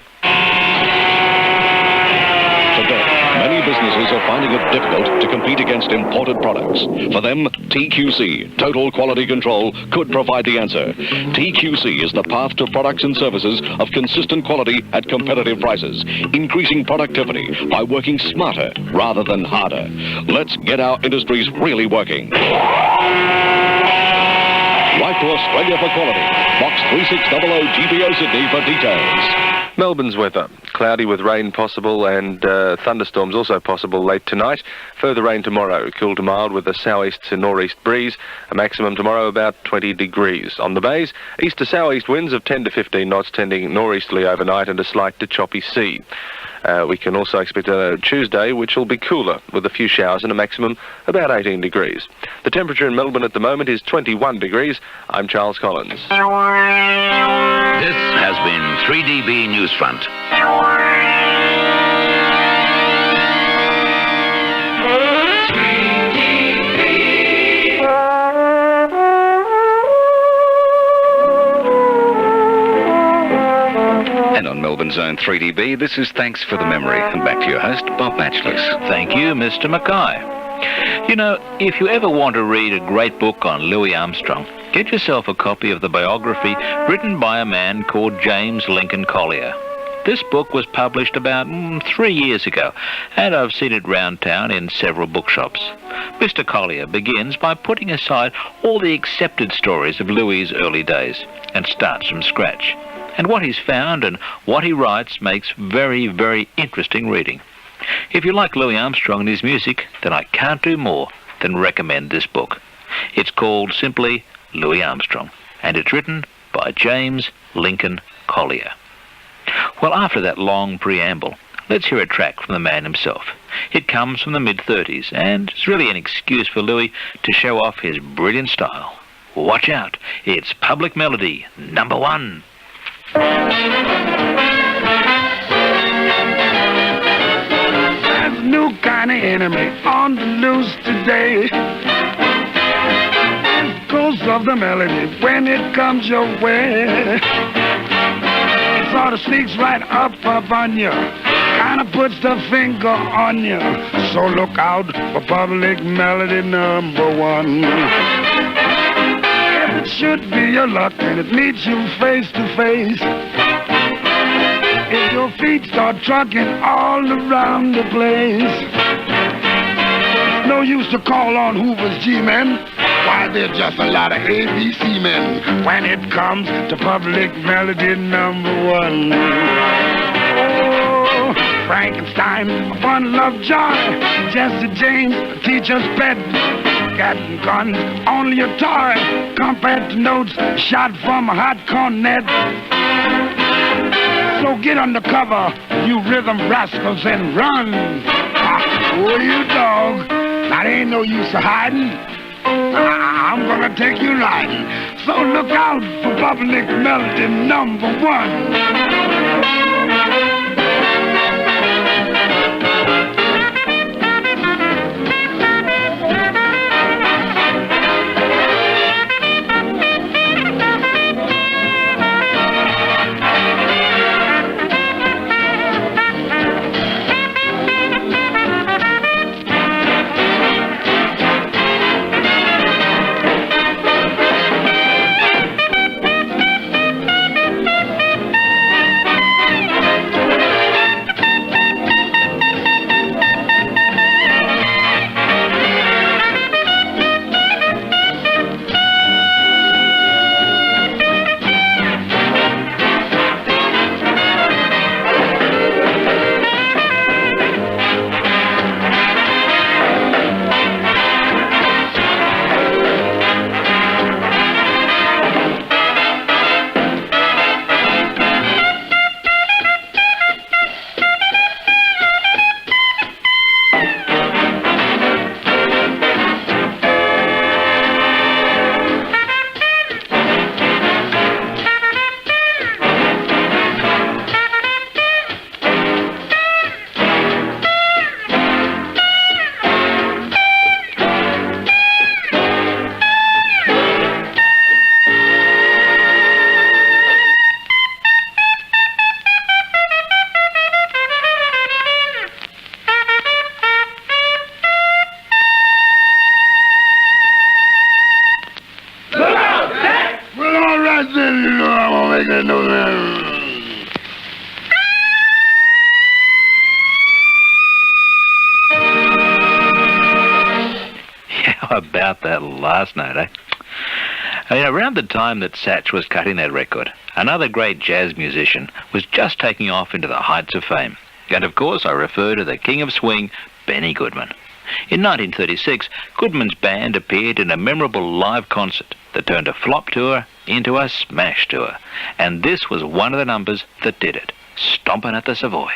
Today, many businesses are finding it difficult to compete against imported products. For them, TQC, Total Quality Control, could provide the answer. TQC is the path to products and services of consistent quality at competitive prices, increasing productivity by working smarter rather than harder. Let's get our industries really working. Write to Australia for quality. Box 3600 GPO Sydney for details. Melbourne's weather. Cloudy with rain possible and thunderstorms also possible late tonight. Further rain tomorrow. Cool to mild with a southeast to northeast breeze. A maximum tomorrow about 20 degrees. On the bays, east to southeast winds of 10 to 15 knots tending northeasterly overnight and a slight to choppy sea. We can also expect a Tuesday which will be cooler with a few showers and a maximum about 18 degrees. The temperature in Melbourne at the moment is 21 degrees. I'm Charles Collins. This has been 3DB Newsfront. And on Melbourne's own 3DB, this is Thanks for the Memory. And back to your host, Bob Machliss. Thank you, Mr. McKay. You know, if you ever want to read a great book on Louis Armstrong, get yourself a copy of the biography written by a man called James Lincoln Collier. This book was published about 3 years ago, and I've seen it round town in several bookshops. Mr. Collier begins by putting aside all the accepted stories of Louis's early days and starts from scratch. And what he's found and what he writes makes very, very interesting reading. If you like Louis Armstrong and his music, then I can't do more than recommend this book. It's called simply Louis Armstrong, and it's written by James Lincoln Collier. Well, after that long preamble, let's hear a track from the man himself. It comes from the mid-30s, and it's really an excuse for Louis to show off his brilliant style. Watch out, it's Public Melody #1. There's a new kind of enemy on the loose today. It's ghost of the melody when it comes your way. It sort of sneaks right up on you, kind of puts the finger on you. So look out for Public Melody #1. If it should be your luck and it meets you face to face, if your feet start trucking all around the place, no use to call on Hoover's G-men. Why, they're just a lot of ABC men when it comes to Public Melody #1. Oh, Frankenstein, a bundle of joy, Jesse James, a teacher's pet, cat and guns, only a toy, compared to notes shot from a hot cornet. So get under cover, you rhythm rascals, and run. Oh, you dog, that ain't no use of hiding. I'm gonna take you riding. So look out for Public Melody #1. About that last note, eh? Around the time that Satch was cutting that record, another great jazz musician was just taking off into the heights of fame. And of course I refer to the king of swing, Benny Goodman. In 1936, Goodman's band appeared in a memorable live concert that turned a flop tour into a smash tour. And this was one of the numbers that did it, Stompin' at the Savoy.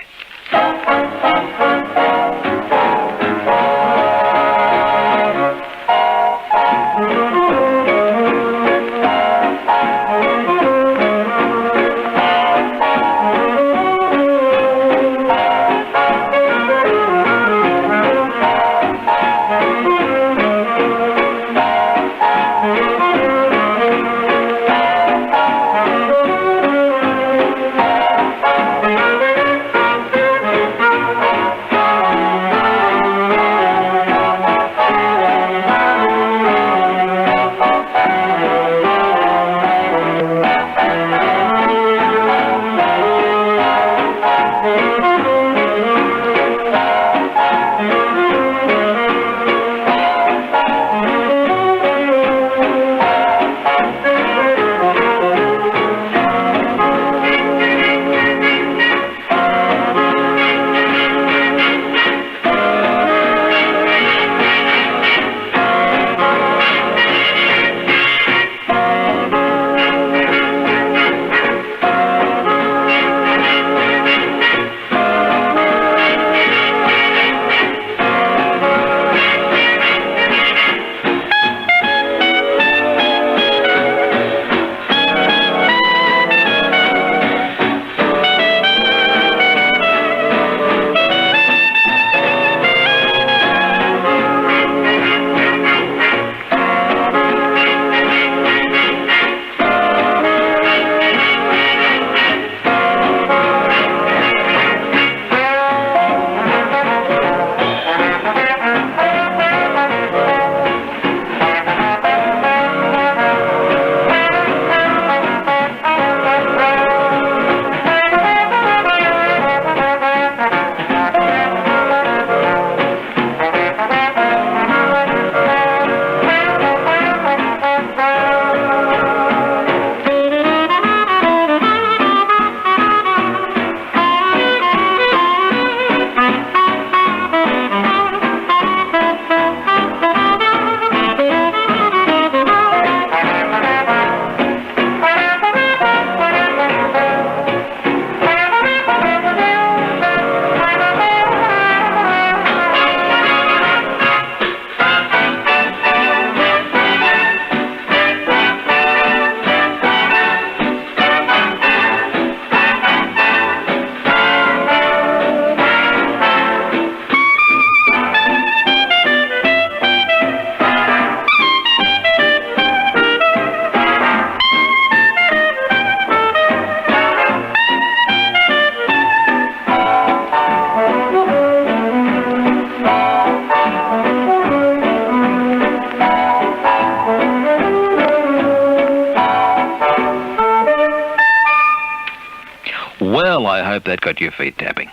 hope that got your feet tapping.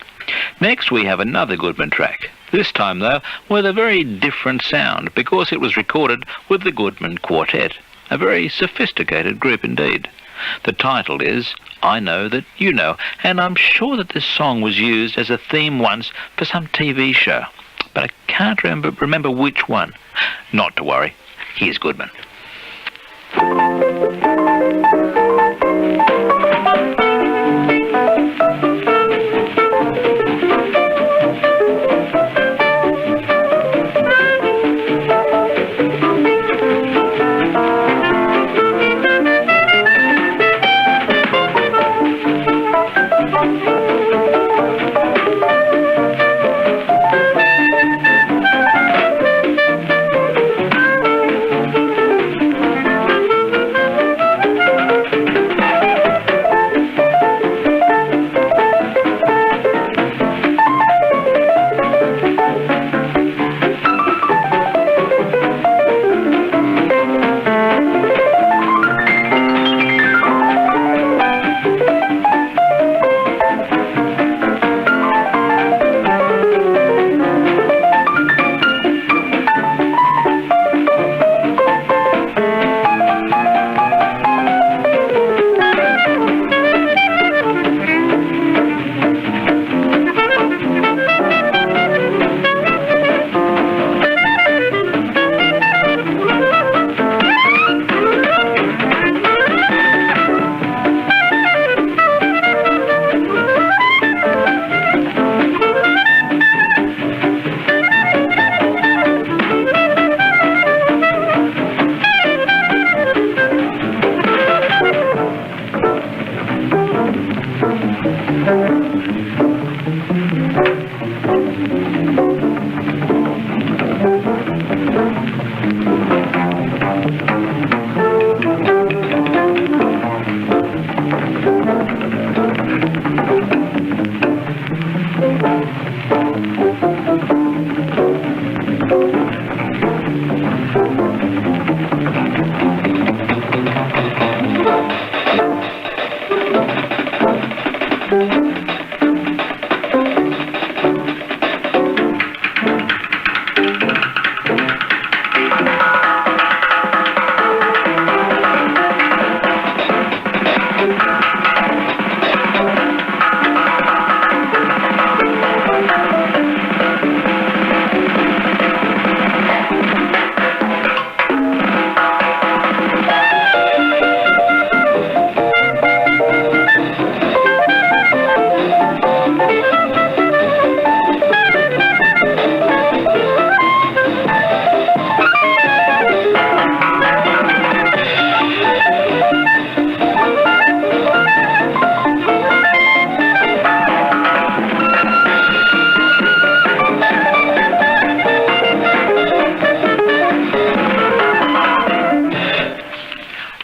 Next, we have another Goodman track. This time, though, with a very different sound, because it was recorded with the Goodman Quartet, a very sophisticated group indeed. The title is I Know That You Know, and I'm sure that this song was used as a theme once for some TV show, but I can't remember which one. Not to worry, here's Goodman.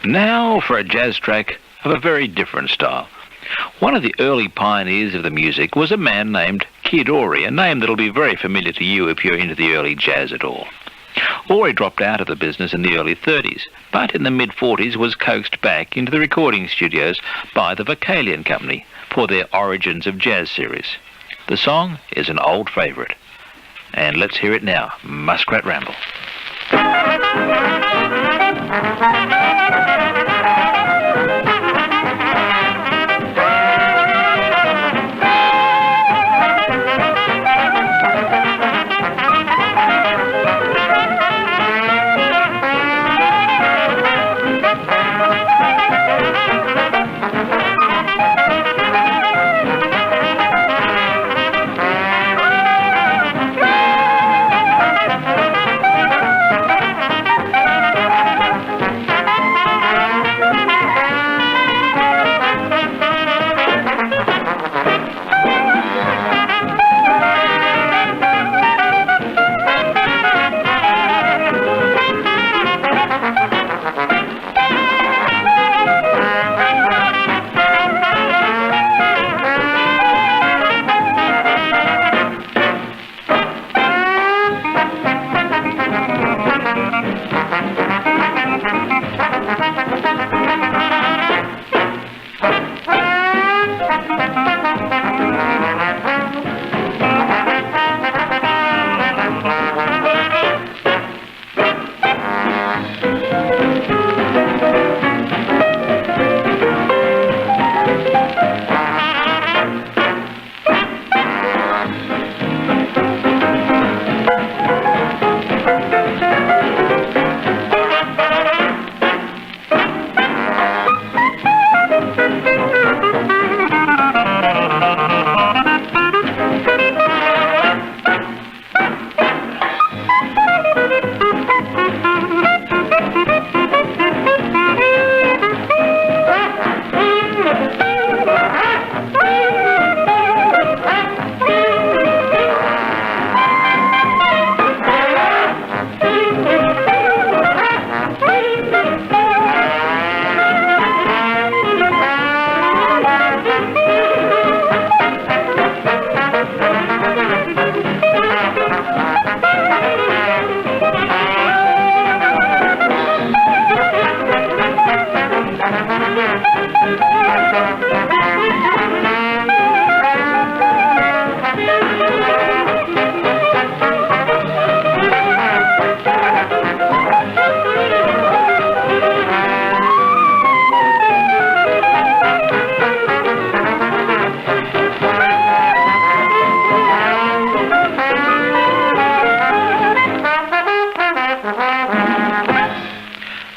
Now for a jazz track of a very different style. One of the early pioneers of the music was a man named Kid Ory, a name that'll be very familiar to you if you're into the early jazz at all. Ory dropped out of the business in the early 30s, but in the mid-40s was coaxed back into the recording studios by the Victorian Company for their Origins of Jazz series. The song is an old favourite. And let's hear it now, Muskrat Ramble.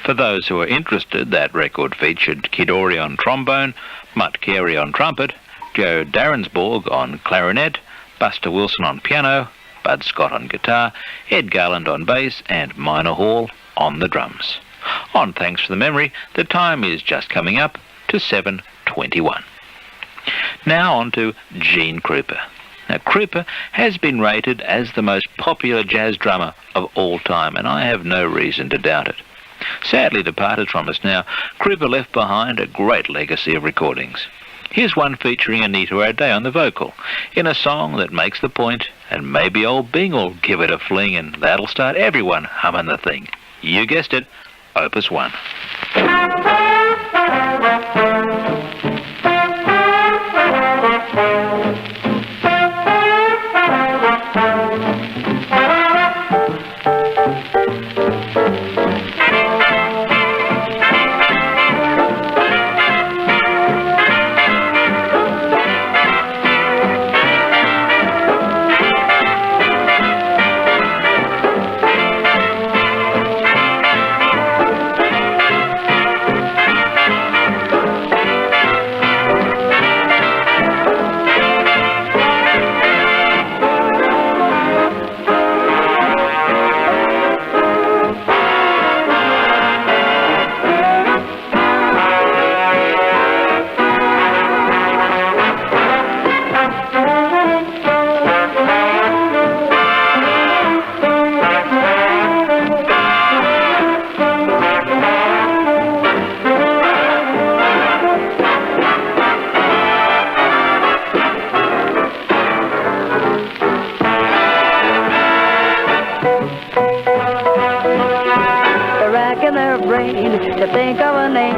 For those who are interested, that record featured Kid Ory on trombone, Mutt Carey on trumpet, Joe Darrensborg on clarinet, Buster Wilson on piano, Bud Scott on guitar, Ed Garland on bass, and Minor Hall on the drums. On Thanks for the Memory, the time is just coming up to 7:21. Now on to Gene Krupa. Now, Krupa has been rated as the most popular jazz drummer of all time, and I have no reason to doubt it. Sadly departed from us now, Krupa left behind a great legacy of recordings. Here's one featuring Anita O'Day on the vocal, in a song that makes the point, and maybe old Bing will give it a fling, and that'll start everyone humming the thing. You guessed it, Opus 1. To think of a name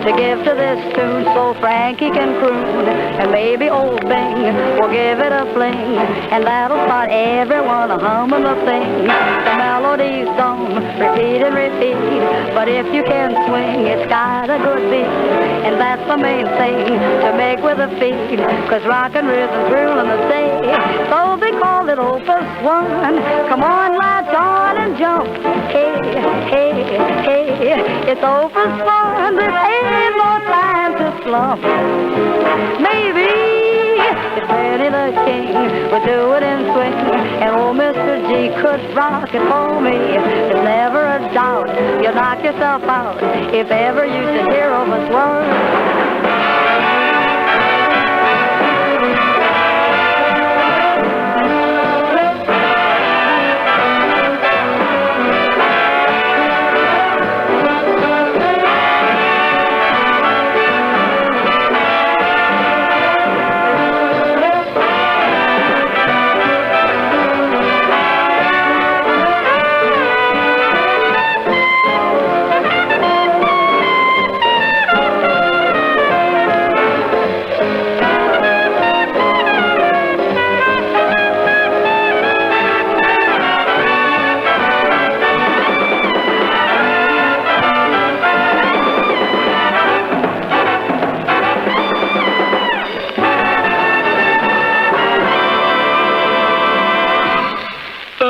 to give to this tune so Frankie can croon, and maybe old Bing will give it a fling, and that'll start everyone humming the thing. The melody's don't repeat and repeat, but if you can swing, it's got a good beat, and that's the main thing to make with the feet, 'cause rock and rhythm's ruling the day, so they call it Opus 1. Come on, latch on and jump, hey, hey, hey, it's Opus 1, there ain't no time to slump. Maybe if Freddie the King would do it in swing, and old Mr. G could rock it for me, there's never a doubt you'll knock yourself out if ever you should hear Opus 1.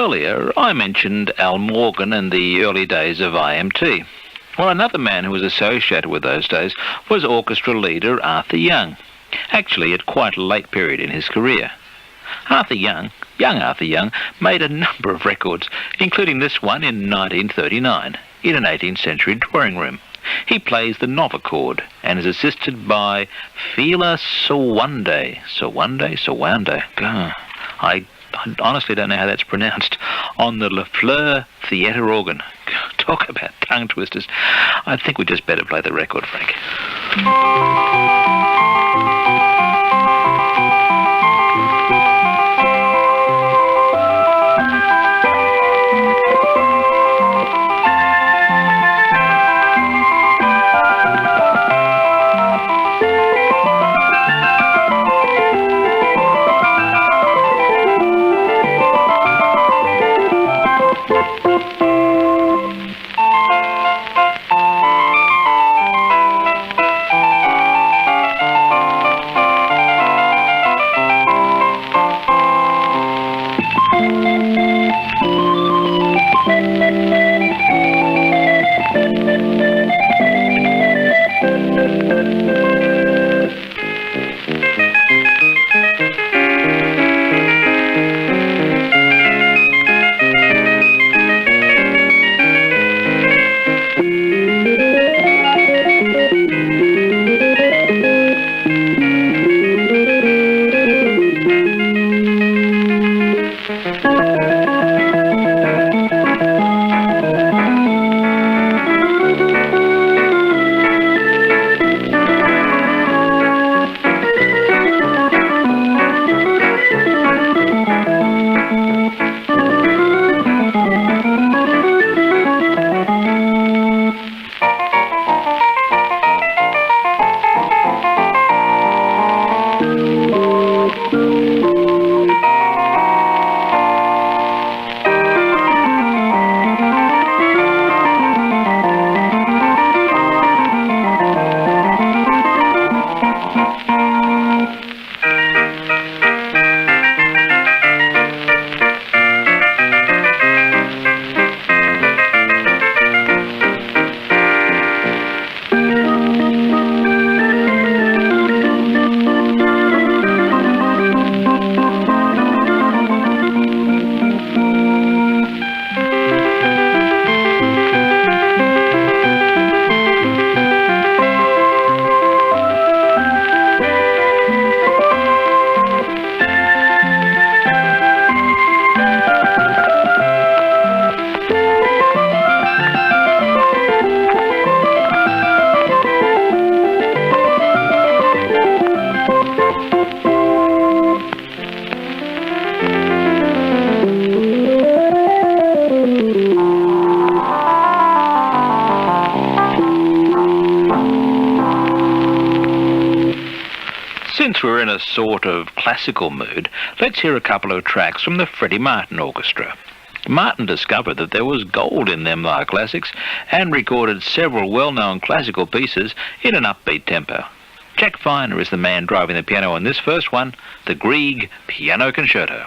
Earlier, I mentioned Al Morgan and the early days of IMT. Well, another man who was associated with those days was orchestra leader Arthur Young, actually at quite a late period in his career. Young Arthur Young, made a number of records, including this one in 1939, in an 18th century drawing room. He plays the Nova chord and is assisted by Fela Sowande. I honestly don't know how that's pronounced, on the La Fleur theatre organ. Talk about tongue twisters. I think we just better play the record, Frank. Since we're in a sort of classical mood, let's hear a couple of tracks from the Freddie Martin Orchestra. Martin discovered that there was gold in them classics and recorded several well-known classical pieces in an upbeat tempo. Jack Viner is the man driving the piano on this first one, the Grieg Piano Concerto.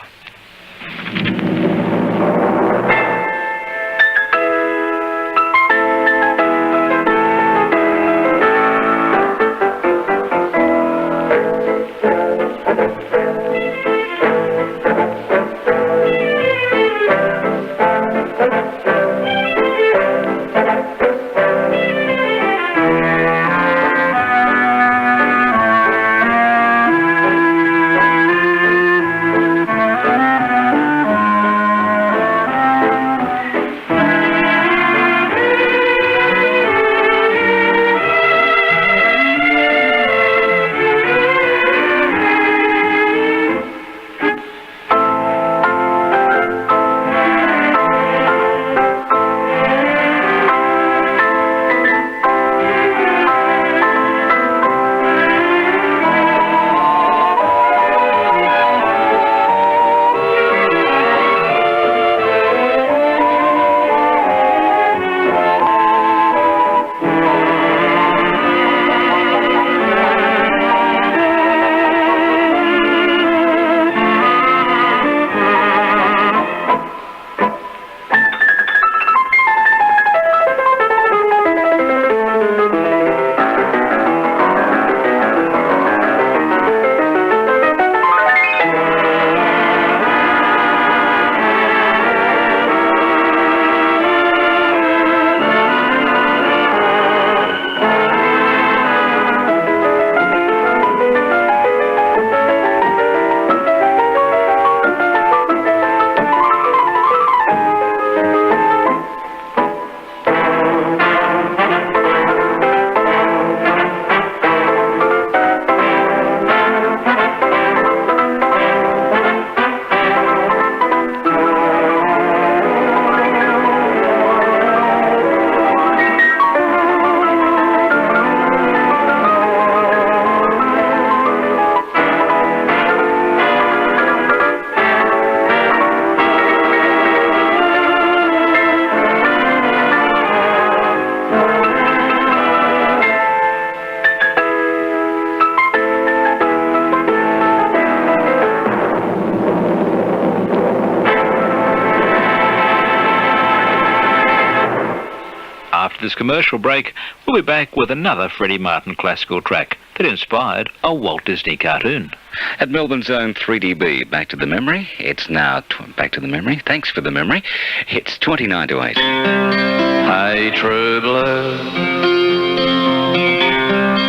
After this commercial break, we'll be back with another Freddie Martin classical track that inspired a Walt Disney cartoon. At Melbourne's own 3DB, back to the memory. It's now back to the memory. Thanks for the memory. It's 29 to 8. Hey, true blue,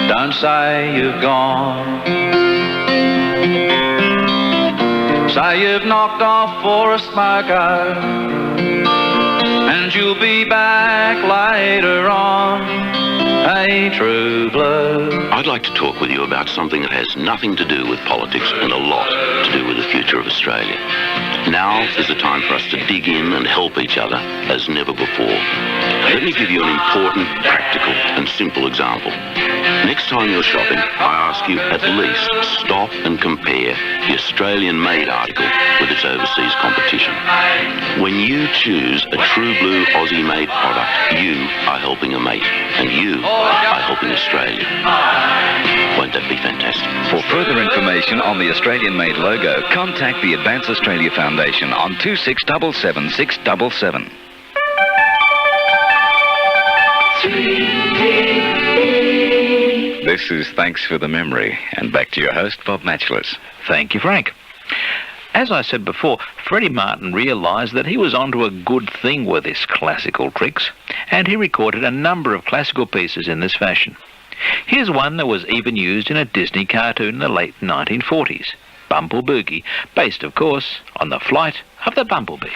don't say you've gone. Say you've knocked off for a smoker, and you'll be back later on. Hey, true blue. I'd like to talk with you about something that has nothing to do with politics and a lot to do with the future of Australia. Now is the time for us to dig in and help each other as never before. Let me give you an important, practical and simple example. Next time you're shopping, I ask you at least stop and compare the Australian-made article with its overseas competition. When you choose a true blue Aussie-made product, you are helping a mate, and you are helping Australia. Won't that be fantastic? For further information on the Australian-made logo, contact the Advance Australia Foundation on 2677 677. This is Thanks for the Memory, and back to your host, Bob Machliss. Thank you, Frank. As I said before, Freddie Martin realised that he was onto a good thing with his classical tricks, and he recorded a number of classical pieces in this fashion. Here's one that was even used in a Disney cartoon in the late 1940s, Bumble Boogie, based, of course, on the flight of the bumblebee.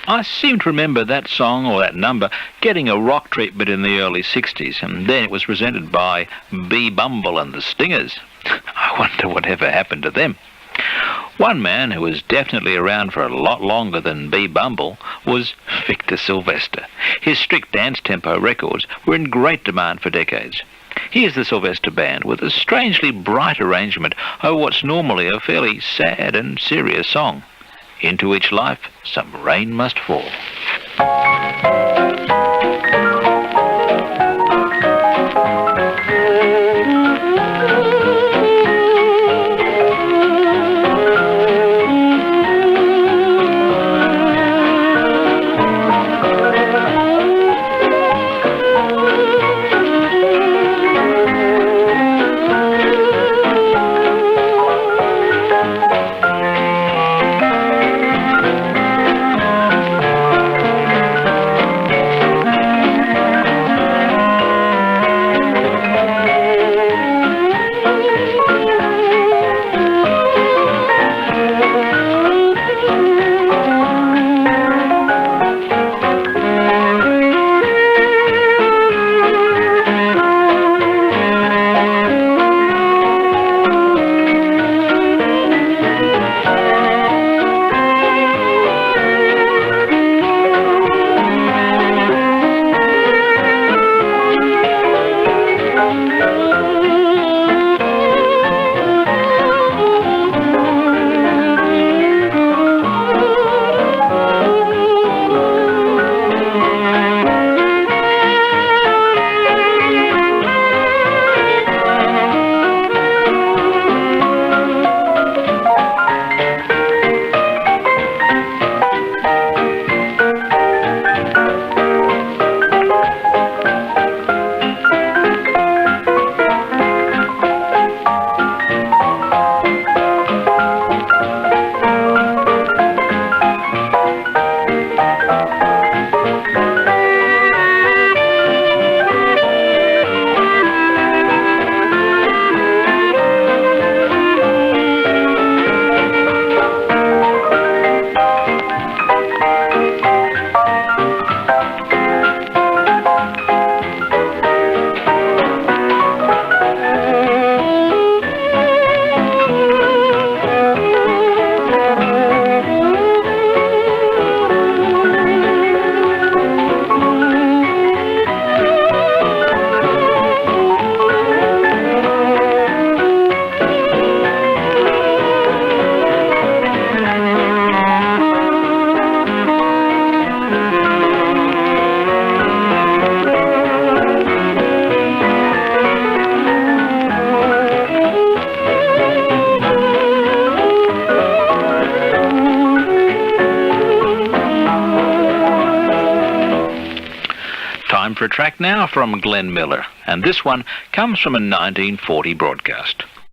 I seem to remember that song or that number getting a rock treatment in the early 60s, and then it was presented by B. Bumble and the Stingers. I wonder whatever happened to them. One man who was definitely around for a lot longer than B. Bumble was Victor Sylvester. His strict dance tempo records were in great demand for decades. Here's the Sylvester Band with a strangely bright arrangement of what's normally a fairly sad and serious song. Into each life some rain must fall. Time for a track now from Glenn Miller, and this one comes from a 1940 broadcast.